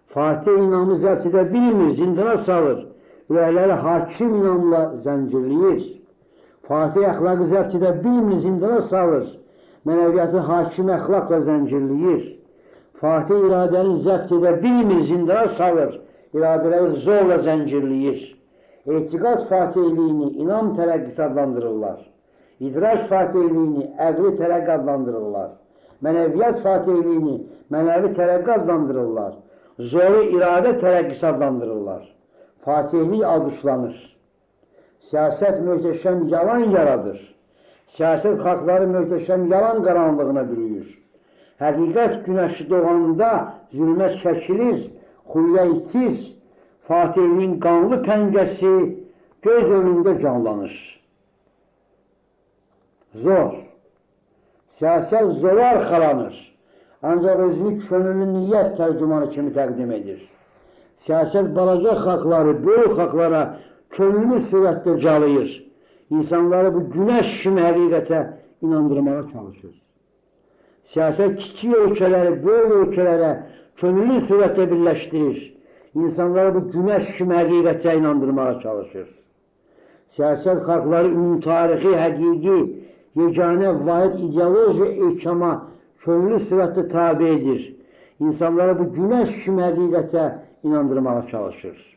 Fatih inamı zəbt edə bilmir, zindana salır. Ürəkləri hakim inamla zəncirləyir. Fatih əxlaqı zəbt edə bilmir, zindana salır. Mənəviyyatı hakim əxlaqla zəncirləyir. Fatih iradəni zəbt edə bilmir, zindana salır. İradələri zorla zəncirləyir. Etiqad fatihliyini inam tərəqqisi adlandırırlar. İdrak fatihliyini əqli tərəqqi adlandırırlar. Mənəviyyat fatihliyini mənəvi tərəqqi adlandırırlar. Zoru iradə tərəqqisi adlandırırlar. Fatihlik alqışlanır. Siyasət möhtəşəm yalan yaradır. Siyasət xalqları möhtəşəm yalan qaranlığına bürüyür. Həqiqət günəşi doğanda zülmət çəkilir, xülyə itir, Fatihliyin qanlı pəncəsi göz önündə canlanır. Zor. Siyasət zora arxalanır. Ancaq özünü könüllü niyyət tərcümanı kimi təqdim edir. Siyasət balaca xalqları, böyük xalqlara könüllü surətdə calayır. İnsanları bu günəş kimi həqiqətə inandırmağa çalışır. Siyasət kiçik ölkələri, böyük ölkələrə könüllü surətdə birləşdirir. İnsanları bu günəş kimi həqiqətə inandırmağa çalışır. Siyasət xalqları ümumi tarixi, həqiqi, yeganə, vahid ideoloji ehkama könüllü surətdə tabi edir. İnsanları bu günəş kimi həqiqətə inandırmağa çalışır.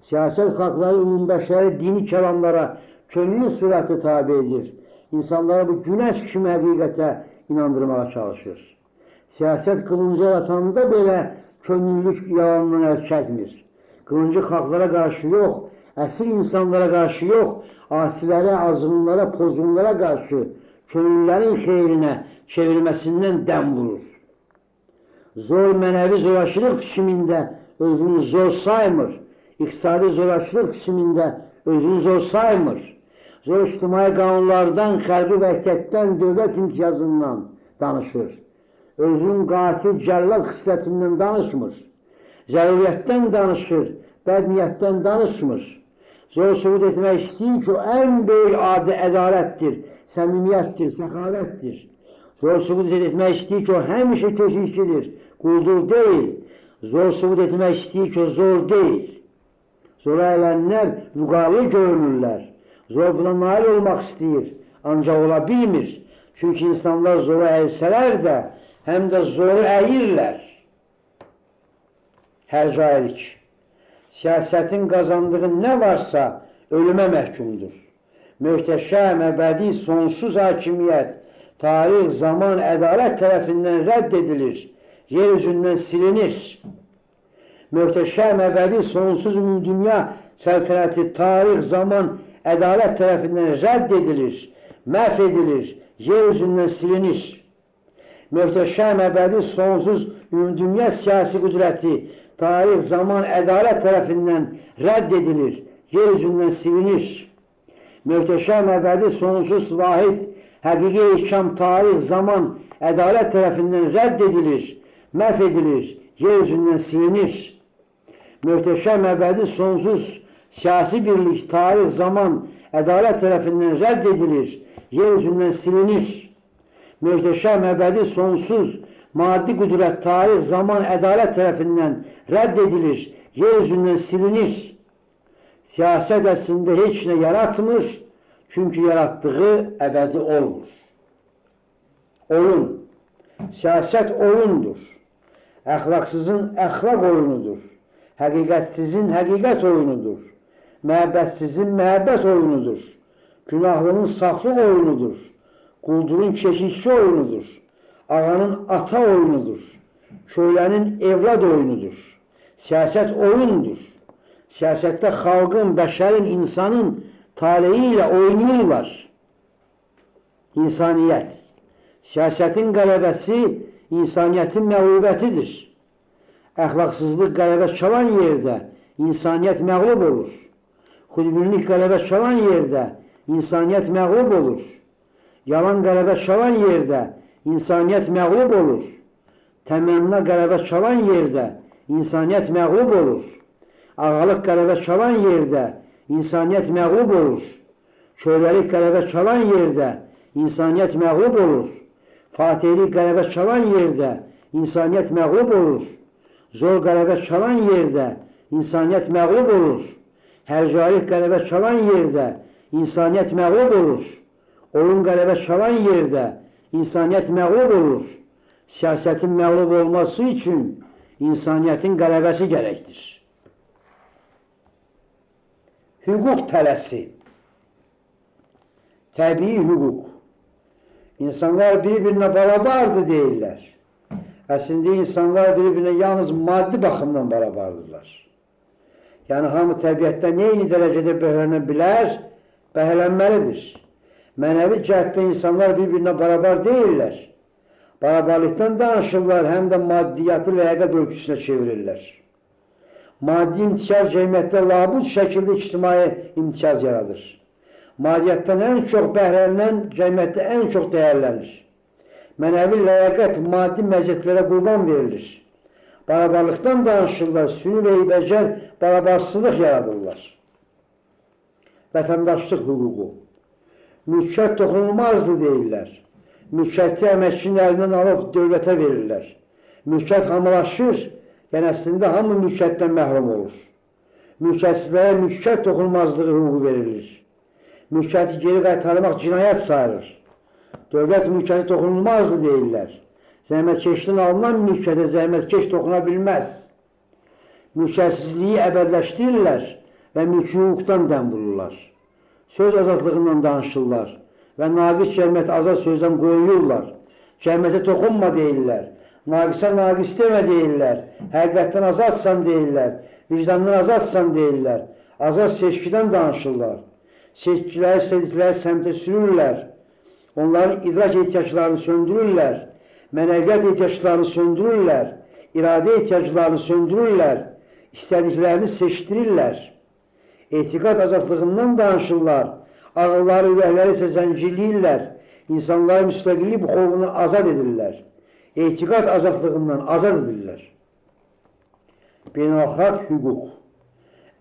Siyasət xalqları ümumbəşəri dini kəlamlara könüllü surətdə tabi edir. İnsanları bu günəş kimi həqiqətə inandırmağa çalışır. Siyasət qılıncı atanda belə könüllülük yalandan əl çəkmir. Qılıncı xalqlara qarşı yox, əsir insanlara qarşı yox, asilərə, azğınlara, pozğunlara qarşı könüllülərin xeyrinə çevirməsindən dəm vurur. Zor mənəvi zorakılıq biçimində özünü zor saymır. İqtisadi zorakılıq biçimində özünü zor saymır. Zor ictimai qanunlardan, xərbi vəhdətdən, dövlət imtiyazından danışır. Özünün qatil, cəllad xislətindən danışmır. Zəruriyyətdən danışır, bədniyyətdən danışmır. Zor sübut etmək istəyir ki, o ən böyük adi ədalətdir, səmimiyyətdir, səxavətdir. Zor sübut etmək istəyir ki, o həmişə keşikçidir, quldur deyil. Zor sübut etmək istəyir ki, o zor deyil. Zora ələnlər vüqarlı görünürlər. Zor buna nail olmaq istəyir, ancaq ola bilmir. Çünki insanlar zora əlsələr də, həm də zoru əyirlər. Hərcailik. Siyasətin qazandığı nə varsa ölümə məhkumdur. Möhtəşəm, əbədi, sonsuz hakimiyyət, tarix, zaman, ədalət tərəfindən rədd edilir, yer üzündən silinir. Möhtəşəm, əbədi, sonsuz dünya səltənəti, tarix, zaman, ədalət tərəfindən rədd edilir, məhv edilir, yer üzündən silinir. Möhtəşəm, əbədi, sonsuz dünya siyasi qüdrəti, tarix, zaman, ədalət tərəfindən rədd edilir, yer üzündən silinir. Möhtəşəm, əbədi, sonsuz vahid, həqiqi ehkam, tarix, zaman, ədalət tərəfindən rədd edilir, məhv edilir, yer üzündən silinir. Möhtəşəm, əbədi, sonsuz siyasi birlik, tarix, zaman, ədalət tərəfindən rədd edilir, yer üzündən silinir. Möhtəşəm, əbədi, sonsuz maddi qüdrət, tarix, zaman, ədalət tərəfindən rədd edilir, yer üzündən silinir. Siyasət əslində heç nə yaratmır, çünki yaratdığı əbədi olmur. Oyun. Siyasət oyundur. Əxlaqsızın əxlaq oyunudur. Həqiqətsizin həqiqət oyunudur. Məhəbbətsizin məhəbbət oyunudur. Günahlının saflıq oyunudur. Quldurun keşişçi oyunudur. Ağanın ata oyunudur. Kölənin evlad oyunudur. Siyasət oyundur. Siyasətdə xalqın, bəşərin, insanın taleyi ilə oynayırlar. İnsaniyyət. Siyasətin qələbəsi insaniyyətin məğlubiyyətidir. Əxlaqsızlıq qələbə çalan yerdə insaniyyət məğlub olur. Xudbinlik qələbə çalan yerdə insaniyyət məğlub olur. Yalan qələbə çalan yerdə insaniyyət məğlub olur. Təmənna qələbə çalan yerdə insaniyyət məğlub olur. Ağalıq qələbə çalan yerdə insaniyyət məğlub olur. Köləlik qələbə çalan yerdə insaniyyət məğlub olur. Fatihlik qələbə çalan yerdə insaniyyət məğlub olur. Zor qələbə çalan yerdə insaniyyət məğlub olur. Hərcalik qələbə çalan yerdə insaniyyət məğlub olur. Oyun qələbə çalan yerdə insaniyyət məğlub olur. Siyasətin məğlub olması üçün insaniyyətin qələbəsi gərəkdir. Hüquq tələsi. Təbii hüquq. İnsanlar bir-birinə barabardır deyirlər. Əslində insanlar bir-birinə yalnız maddi baxımdan barabardırlar. Yəni hamı təbiətdə neyini dərəcədə bəhrələnə bilər, bəhrələnməlidir. Mənəvi cəhətdə insanlar bir-birinə barabar deyirlər. Barabarlıqdan danışırlar, həm də maddiyyatı ləyaqət ölçüsünə çevirirlər. Maddi imtiyaz cəmiyyətdə labud şəkildə ictimai imtiyaz yaradır. Maddiyyatdan ən çox bəhrələnən cəmiyyətdə ən çox dəyərlənir. Mənəvi ləyaqət maddi məziyyətlərə qurban verilir. Barabarlıqdan danışırlar, sürü və ibəcər barabarsızlıq yaradırlar. Vətəndaşlıq hüququ. Mülkiyyət toxunulmazdır deyirlər. Mülkiyyəti əməkçinin əlindən alıb dövlətə verirlər. Mülkiyyət hamılaşır, yəni əslində hamı mülkiyyətdən məhrum olur. Mülkiyyətsizlərə mülkiyyət toxunulmazlığı hüququ verilir. Mülkiyyəti geri qaytarmaq cinayət sayılır. Dövlət mülkiyyəti toxunulmazdır deyirlər. Zəhmətkeşdən alınan mülkiyyətə zəhmətkeş toxuna bilməz. Mülkiyyətsizliyi əbədləşdirirlər və mülki hüquqdan dəm vururlar. Söz azadlığından danışırlar və naqis cəmiyyəti azad sözdən qoyurlar. Cəmiyyətə toxunma deyirlər. Naqisə naqis demə deyirlər. Həqiqətdən azadsan deyirlər. Vicdandan azadsan deyirlər. Azad seçkidən danışırlar. Seçkiləri istədikləri səmtə sürürlər. Onların idrak ehtiyaclarını söndürürlər. Mənəviyyat ehtiyaclarını söndürürlər. İradə ehtiyaclarını söndürürlər. İstədiklərini seçdirirlər. Etiqad azadlığından danışırlar. Ağılları, ürəkləri isə zəncirləyirlər. İnsanların müstəqillik xovunu azad edirlər. Etiqad azadlığından azad edirlər. Beynəlxalq hüquq.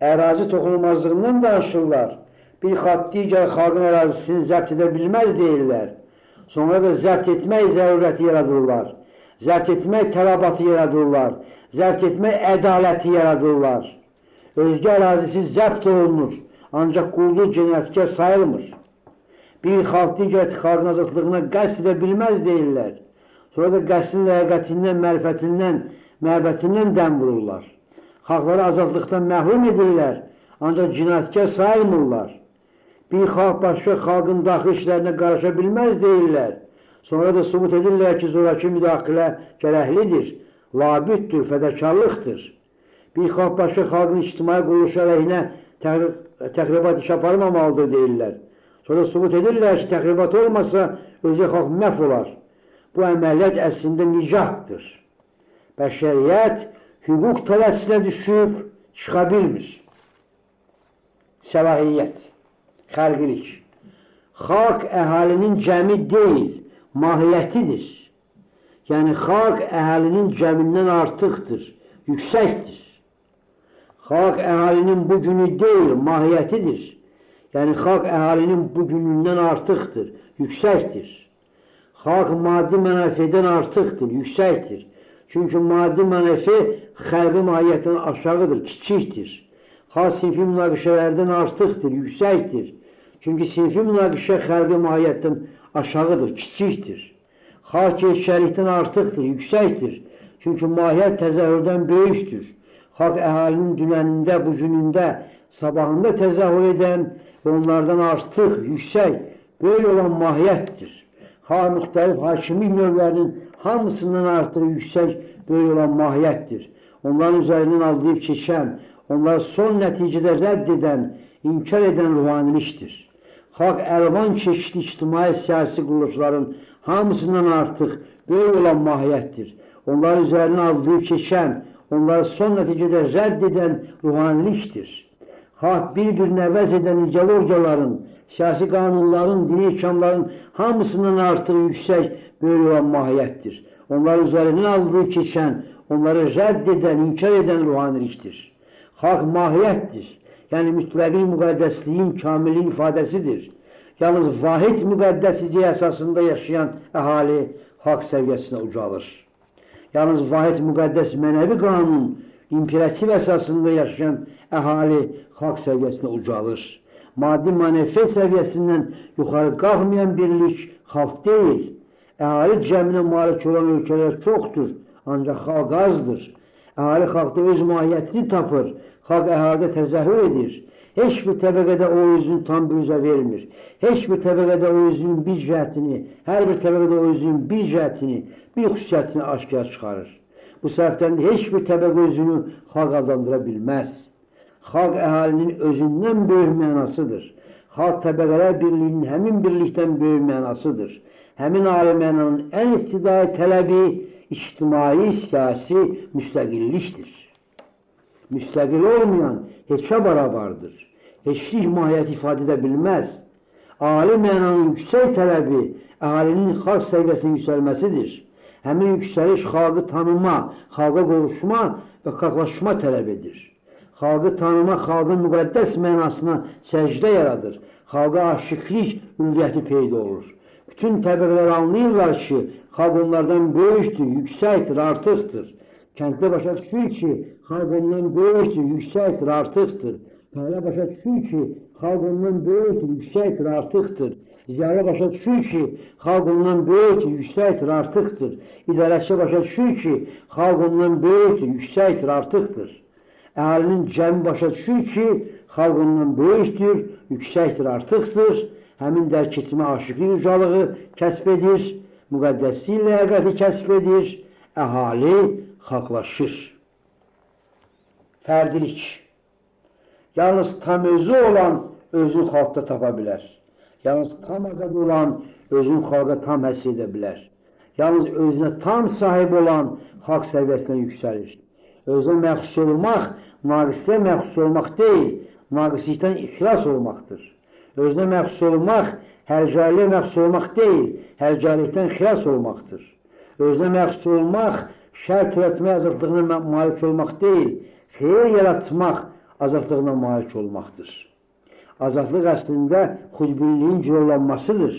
Ərazi toxunulmazlığından danışırlar. Bir xalq digər xalqın ərazisini zəbt edə bilməz deyirlər. Sonra da zəbt etmək zərurəti yaradırlar. Zəbt etmək tələbatı yaradırlar. Zəbt etmək ədaləti yaradırlar. Özgə ərazisi zəbt olunur, ancaq quldur cinayətkar sayılmır. Bir xalq digər xalqın azadlığına qəsd edə bilməz deyirlər. Sonra da qəsdin ləyaqətindən, mərifətindən, məhəbbətindən dəm vururlar. Xalqları azadlıqdan məhrum edirlər, ancaq cinayətkar sayılmırlar. Bir xalq başqa xalqın daxil işlərinə qarışa bilməz deyirlər. Sonra da sübut edirlər ki, zoraki müdaxilə gərəklidir, labüddür, fədəkarlıqdır. Bir xalq başqa xalqın ictimai quruluşu əleyhinə təxribat iş aparmamalıdır deyirlər. Sonra sübut edirlər ki, təxribat olmasa özü xalq məhv olar. Bu əməliyyat əslində nicatdır. Bəşəriyyət hüquq tələsinə düşüb, çıxa bilmir. Səlahiyyət, xərqilik. Xalq əhalinin cəmi deyil, mahiyyətidir. Yəni, xalq əhalinin cəmindən artıqdır, yüksəkdir. Xalq əhalinin bu günü deyil, mahiyyətidir. Yəni, xalq əhalinin bu günündən artıqdır, yüksəkdir. Xalq maddi mənəfiyyədən artıqdır, yüksəkdir. Çünki maddi mənəfi xalqı mahiyyətdən aşağıdır, kiçikdir. Xalq sinfi münaqişələrdən artıqdır, yüksəkdir. Çünki sinfi münaqişə xalqı mahiyyətdən aşağıdır, kiçikdir. Xalq gerçəklikdən artıqdır, yüksəkdir. Çünki mahiyyət təzəhürdən böyükdür. Hak əhalinin dünənində, bugünündə, sabahında təzahür edən və onlardan artıq, yüksək, böyük olan mahiyyətdir. Müxtəlif hakimlik növlərinin hamısından artıq yüksək, böyük olan mahiyyətdir. Onların üzərindən aldıyıb keçən, onları son nəticədə rədd edən, inkar edən ruhanilikdir. Xalq əlvan çeşitli ictimai siyasi quruluşların hamısından artıq böyük olan mahiyyətdir. Onların üzərindən aldıyıb keçən, onları son nəticədə rədd edən ruhanilikdir. Xalq bir-birini əvəz edən ideologiyaların, siyasi qanunların, dini ihkamların hamısından artıq yüksək, böyük olan mahiyyətdir. Onların üzərindən aldıyıb keçən, onları rədd edən, inkar edən ruhanilikdir. Xalq mahiyyətdir. Yəni mütləqin müqəddəsliyin kamilin ifadəsidir. Yalnız vahid müqəddəsliyi əsasında yaşayan əhali xalq səviyyəsinə ucalır. Yalnız vahid müqəddəs mənəvi qanun, imperativ əsasında yaşayan əhali xalq səviyyəsinə ucalır. Maddi manevi səviyyəsindən yuxarı qalxmayan birlik xalq deyil. Əhali cəminə malik olan ölkələr çoxdur, ancaq xalq azdır. Əhali xalqda öz mahiyyətini tapır, xalq əhalide təzəhür edir. Heç bir təbəqədə o özünü tam bürüzə vermir. Heç bir təbəqədə o özünün bir cəhətini, hər bir təbəqədə o özünün bir cəhətini, bir xüsusiyyətini aşkar çıxarır. Bu səbəbdən də heç bir təbəqə özünü xalq adlandıra bilməz. Xalq əhalinin özündən böyük mənasıdır. Xalq təbəqələr birliyinin həmin birlikdən böyük mənasıdır. Həmin ali mənanın ən ibtidai tələbi ictimai, siyasi müstəqillikdir. Müstəqil olmayan heçə barabardır. Heçlik mahiyyəti ifadə edə bilməz. Ali mənanın yüksək tələbi əhalinin xalq səviyyəsinin yüksəlməsidir. Həmin yüksəliş xalqı tanıma, xalqa qovuşma və xalqlaşma tələb edir. Xalqı tanıma, xalqın müqəddəs mənasına səcdə yaradır. Xalqa aşıqlik ülviyyəti peyda olur. Bütün təbəqələr anlayırlar ki, xalq onlardan böyükdür, yüksəkdir, artıqdır. Kəndli başa düşür ki, xalq ondan böyükdür, yüksəkdir, artıqdır. Fəhlə başa düşür ki, xalq ondan böyükdür, yüksəkdir, artıqdır. Ziyalı başa düşür ki, xalq ondan böyükdür, yüksəkdir, artıqdır. İdarəçi başa düşür ki, xalq ondan böyükdür, yüksəkdir, artıqdır. Əhalinin cəmi başa düşür ki, xalq ondan böyükdür, yüksəkdir, artıqdır. Həmin dərk etmə aşıqlıq ucalığı kəsb edir, müqəddəsliyi ləyaqəti kəsb edir, əhali xalqlaşır. Fərdilik. Yalnız tam özü olan özünü xalqda tapa bilər. Yalnız tam azad olan özünü xalqa tam həsr edə bilər. Yalnız özünə tam sahib olan xalq səviyyəsinə yüksəlir. Özünə məxsus olmaq, naqisliyə məxsus olmaq deyil, naqislikdən ixlas olmaqdır. Özünə məxsus olmaq, hərcaliyə məxsus olmaq deyil, hərcalikdən xilas olmaqdır. Özünə məxsus olmaq, şər törətmə azadlığına malik olmaq deyil, xeyir yaratmaq azadlığına malik olmaqdır. Azadlıq əslində xudbinliyin cirolanmasıdır.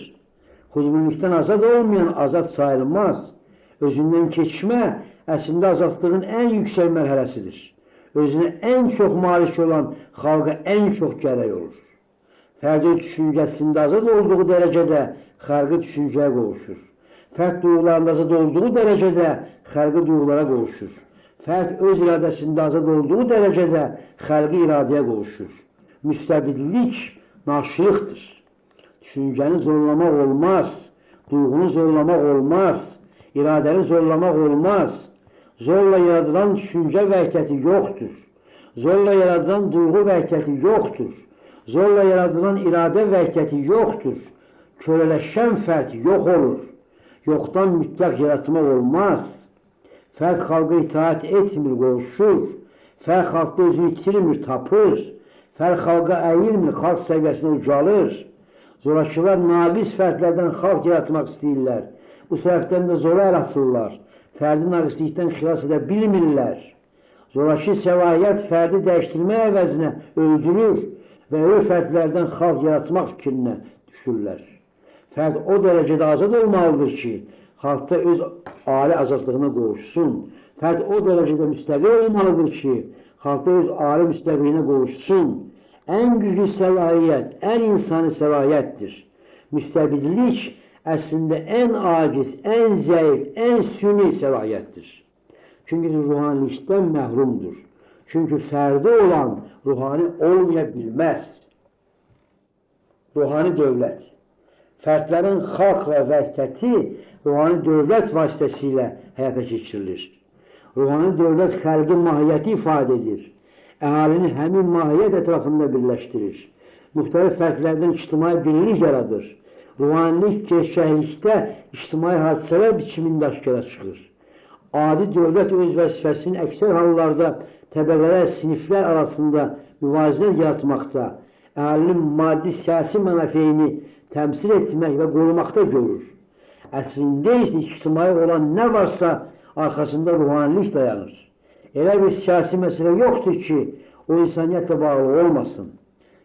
Xudbinlikdən azad olmayan azad sayılmaz. Özündən keçmə əslində azadlığın ən yüksək mərhələsidir. Özünə ən çox malik olan xalqa ən çox gərək olur. Fərdi düşüncəsində azad olduğu dərəcədə xalqı düşüncəyə qovuşur. Fərd duyğularında azad olduğu dərəcədə xalqı duyğulara qovuşur. Fərd öz iradəsində azad olduğu dərəcədə xalqı iradəyə qovuşur. Müstəbidlik naşılıqdır. Düşüncəni zorlamaq olmaz, duyğunu zorlamaq olmaz, iradəni zorlamaq olmaz. Zorla yaradılan düşüncə vəhdəti yoxdur. Zorla yaradılan duyğu vəhdəti yoxdur. Zorla yaradılan iradə vəhdəti yoxdur. Körələşən fərd yox olur. Yoxdan mütləq yaratmaq olmaz. Fərd xalqa itaat etmir, qovuşur. Fərd xalqda özünü itirmir, tapır. Fərd xalqa əyilmir, xalq səviyyəsinə ucalır. Zorakılar naqis fərdlərdən xalq yaratmaq istəyirlər. Bu səbəbdən də zora yaratırlar. Fərdi naqislikdən xilas edə bilmirlər. Zoraki səlahiyyət fərdi dəyişdirmək əvəzinə öldürür və ölü fərdlərdən xalq yaratmaq fikrinə düşürlər. Fərd o dərəcədə azad olmalıdır ki, xalqda öz ali azadlığına qovuşsun. Fərd o dərəcədə müstəqil olmalıdır ki, xalqda öz ali müstəqiliyinə qovuşsun. Ən güclü səlahiyyət, ən insani səlahiyyətdir. Müstəbidlik əslində ən aciz, ən zəif, ən süni səlahiyyətdir. Çünki ruhanilikdən məhrumdur. Çünkü ferdi olan ruhani olmayabilmez. Ruhani dövlət. Fərdlərin xalqla vəhdəti ruhani dövlət vasitəsilə həyata keçirilir. Ruhani dövlət xalqın mahiyyəti ifadə edir. Əhalini həmin mahiyyət ətrafında birləşdirir. Müxtəlif fərdlərdən ictimai birlik yaradır. Ruhanilik gerçəklikdə ictimai hadisələr biçimində aşkara çıxır. Adi dövlət öz vəzifəsini əksər hallarda təbəqələr, siniflər arasında müvazinət yaratmaqda, əhalinin maddi siyasi mənafeyini təmsil etmək və qorumaqda görür. Əslində isə ictimai olan nə varsa arxasında ruhanilik dayanır. Elə bir siyasi məsələ yoxdur ki, o insaniyyətlə bağlı olmasın.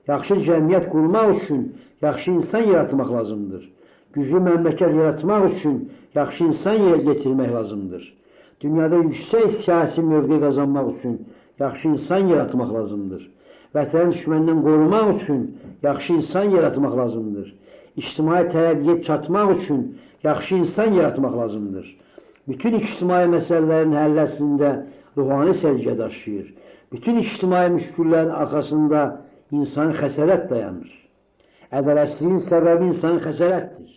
Yaxşı cəmiyyət qurmaq üçün yaxşı insan yaratmaq lazımdır. Güclü məmləkət yaratmaq üçün yaxşı insan yetirmək lazımdır. Dünyada yüksək siyasi mövqe qazanmaq üçün yaxşı insan yaratmaq lazımdır. Vətən düşməndən qorumaq üçün yaxşı insan yaratmaq lazımdır. İctimai tərəqqiyə çatmaq üçün yaxşı insan yaratmaq lazımdır. Bütün ictimai məsələlərin həlləsində ruhani səciyyə daşıyır. Bütün ictimai müşküllərin arxasında insani xəsarət dayanır. Ədalətsizliyin səbəbi insani xəsarətdir.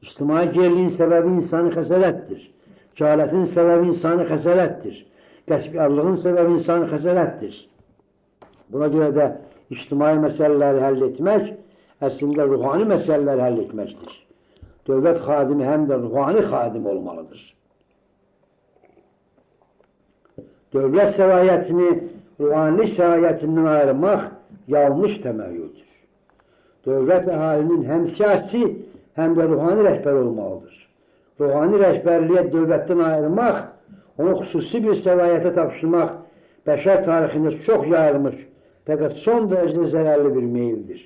İctimai geriliyin səbəbi insani xəsarətdir. Cəhalətin səbəbi insani xəsarətdir. Qəsbkarlığın səbəbi insani xəsarətdir. Buna görə də ictimai məsələləri həll etmək əslində ruhani məsələləri həll etməkdir. Dövlət xadimi həm də ruhani xadim olmalıdır. Dövlət səlahiyyətini ruhanilik səlahiyyətindən ayırmaq yanlış təməyyüldür. Dövlət əhalinin həm siyasi, həm də ruhani rəhbər olmalıdır. Ruhani rəhbərliyə dövlətdən ayırmaq, onu xüsusi bir səlahiyyətə tapşırmaq bəşər tarixində çox yayılmış, fəqət son dərəcədə zərərli bir meyildir.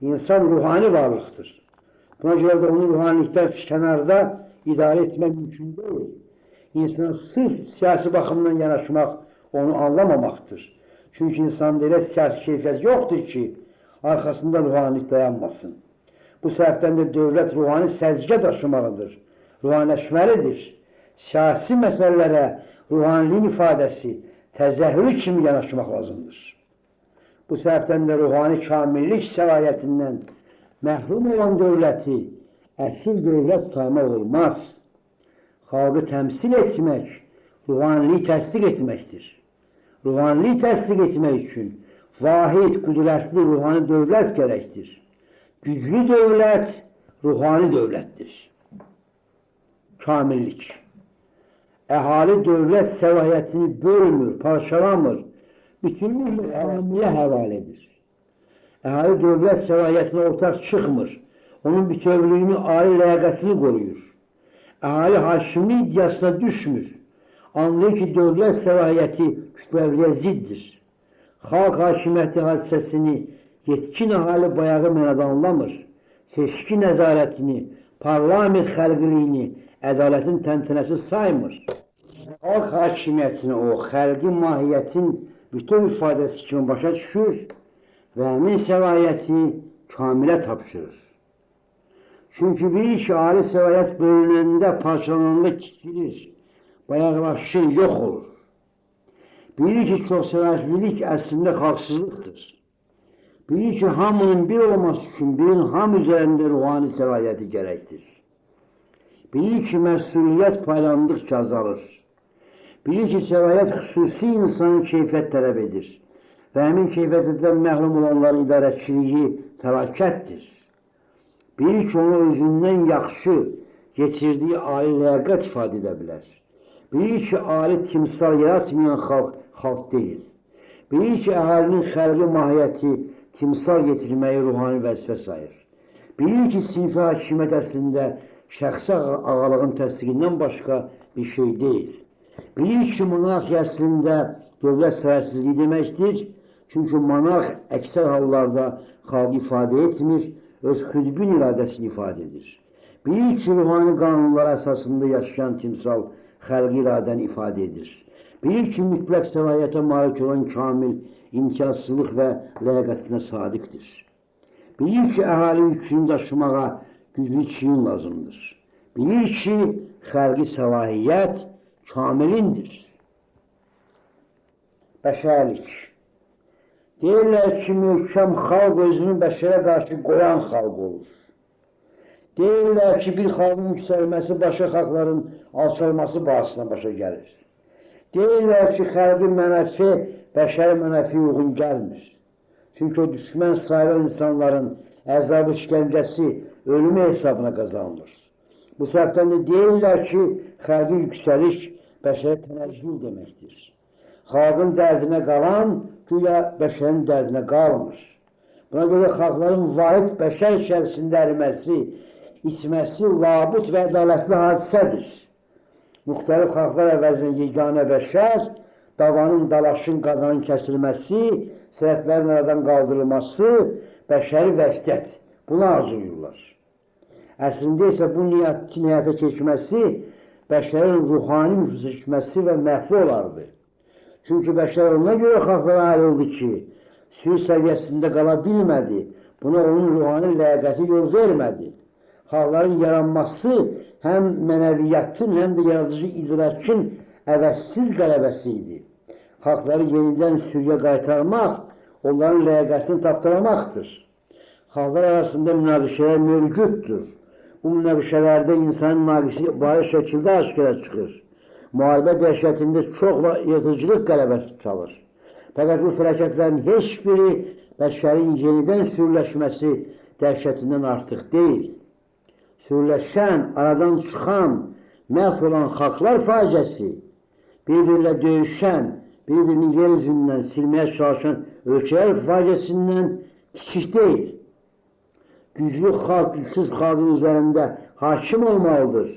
İnsan ruhani varlıqdır. Buna görə də onu ruhanilikdən kənarda idarə etmək mümkün deyil. İnsana sırf siyasi baxımdan yanaşmaq onu anlamamaqdır. Çünki insanda elə siyasi keyfiyyət yoxdur ki, arxasında ruhanilik dayanmasın. Bu səbəbdən də dövlət ruhani səciyyə daşımalıdır, ruhaniləşməlidir. Siyasi məsələlərə ruhaniliyin ifadəsi, təzəhürü kimi yanaşmaq lazımdır. Bu səbəbdən də ruhani kamillik səlahiyyətindən məhrum olan dövləti əsil dövlət saymaq olmaz. Xalqı təmsil etmək, ruhaniliyi təsdiq etməkdir. Ruhaniliyi təsdiq etmək üçün vahid, qüdrətli ruhani dövlət gərəkdir. Güclü dövlət ruhani dövlətdir. Kamillik. Əhali dövlət səlahiyyətini bölmür, parçalamır, bütünlüklə əvamiyə həvalə edir. Əhali dövlət səlahiyyətinə ortaq çıxmır, onun bütövlüyünü, ali ləyaqətini qoruyur. Əhali hakimlik iddiasına düşmür, anlayır ki, dövlət səlahiyyəti kütləvliyə ziddir. Xalq hakimiyyəti hadisəsini yetkin əhali bayağı mənada anlamır, seçki nəzarətini, parlament xəlqiliyini ədalətin təntənəsi saymır. Xalq hakimiyyətini o, xəlqi mahiyyətin bütün ifadəsi kimi başa düşür və həmin səlahiyyəti kamilə tapşırır. Çünki bilir ki, ali səlahiyyət bölünəndə, parçalananda kiçilir, bayaqlaşır, yox olur. Bilir ki, çox səlahiyyətlilik əslində xalqsızlıqdır. Bilir ki, hamının bir olması üçün birinin ham üzərində ruhani səlahiyyəti gərəkdir. Bilir ki, məsuliyyət paylandıqca azalır. Bilir ki, səlahiyyət xüsusi insanın keyfiyyət tələb edir və həmin keyfiyyətdən məhrum olanların idarəçiliyi fəlakətdir. Bilir ki, onu özündən yaxşı getirdiyi ali ləyaqət ifadə edə bilər. Bilir ki, ali timsal yaratmayan xalq deyil. Bilir ki, əhalinin xəlqi mahiyyəti timsal getirməyi ruhani vəzifə sayır. Bilir ki, sinfi hakimiyyət əslində şəxsi ağalığın təsdiqindən başqa bir şey deyil. Bilir ki, monarxiya əslində dövlət sərhədsizliyi deməkdir. Çünki monarx əksər hallarda xalqı ifadə etmir, öz xüdbün iradəsini ifadə edir. Bilir ki, ruhani qanunlar əsasında yaşayan timsal xəlqi iradəni ifadə edir. Bilir ki, mütləq səlahiyyətə malik olan kamil imtiyazsızlıq və ləyaqətinə sadiqdir. Bilir ki, əhali yükünü daşımağa güclü çiyin lazımdır. Bilir ki, xəlqi səlahiyyət kamilindir. bəşərlik. Deyirlər ki, möhkəm xalq özünü bəşərə qarşı qoyan xalq olur. Deyirlər ki, bir xalqın yüksəlməsi başqa xalqların alçalması bahasına başa gəlir. Deyirlər ki, xalqın mənəfi bəşəri mənəfi uyğun gəlmir. Çünki o düşmən sayılan insanların əzab-ı işgəncəsi ölümü hesabına qazanılır. Bu səbəbdən də deyirlər ki, xalqın yüksəliş bəşərə tənəzzül deməkdir. Xalqın dərdinə qalan, güya bəşərin dərdinə qalmır. Buna görə xalqların vahid bəşər içərisində əriməsi, itməsi labut və ədalətli hadisədir. Müxtəlif xalqlar əvəzində yeganə bəşər, davanın, dalaşın, qadanın kəsilməsi, sərhədlərin aradan qaldırılması, bəşəri vəhdət. Bunu arzuyurlar. Əslində isə bu niyyətin həyata keçməsi, bəşərin ruhani müfizləşməsi və məhvi olardı. Çünki bəşər ona görə xalqlara ayrıldı ki, sülh səviyyəsində qala bilmədi, buna onun ruhani ləyaqəti yol vermədi. Xalqların yaranması həm mənəviyyatın, həm də yaradıcı idrakın əvəzsiz qələbəsi idi. Xalqları yenidən sürüyə qaytarmaq, onların ləyaqətini tapdıramaqdır. Xalqlar arasında münaqişələr mövcuddur. Bu münaqişələrdə insanın naqisi bariz şəkildə aşkara çıxır. Müharibə dəhşətində çox yırtıcılıq qələbə çalır. Fəqət bu fəlakətlərin heç biri bəşərin yenidən sürüləşməsi dəhşətindən artıq deyil. Sürüləşən, aradan çıxan, məhv olan xalqlar faciəsi, bir-birlə döyüşən, bir-birini yer üzündən silməyə çalışan ölkələr faciəsindən kiçik deyil. Güclü xalq, gücsüz xalqın üzərində hakim olmalıdır.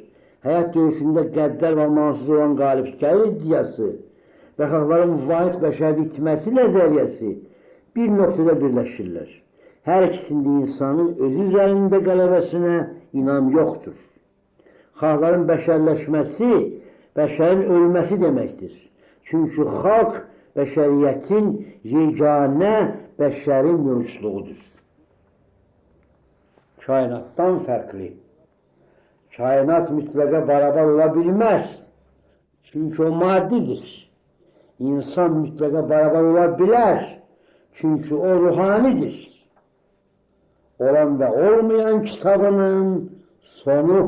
Həyat döyüşündə qəddar və amansız olan qalibkar iddiası və xalqların vahid bəşərdə itməsi nəzəriyyəsi bir nöqtədə birləşirlər. Hər ikisində insanın özü üzərində qələbəsinə inam yoxdur. Xalqların bəşərləşməsi, bəşərin ölməsi deməkdir. Çünki xalq bəşəriyyətin yeganə bəşərin mövcudluğudur. Kainatdan fərqli. Kainat mütləqə barabar ola bilməz. Çünki o maddidir. İnsan mütləqə barabar ola bilər. Çünki o ruhanidir. Olan və olmayan kitabının sonu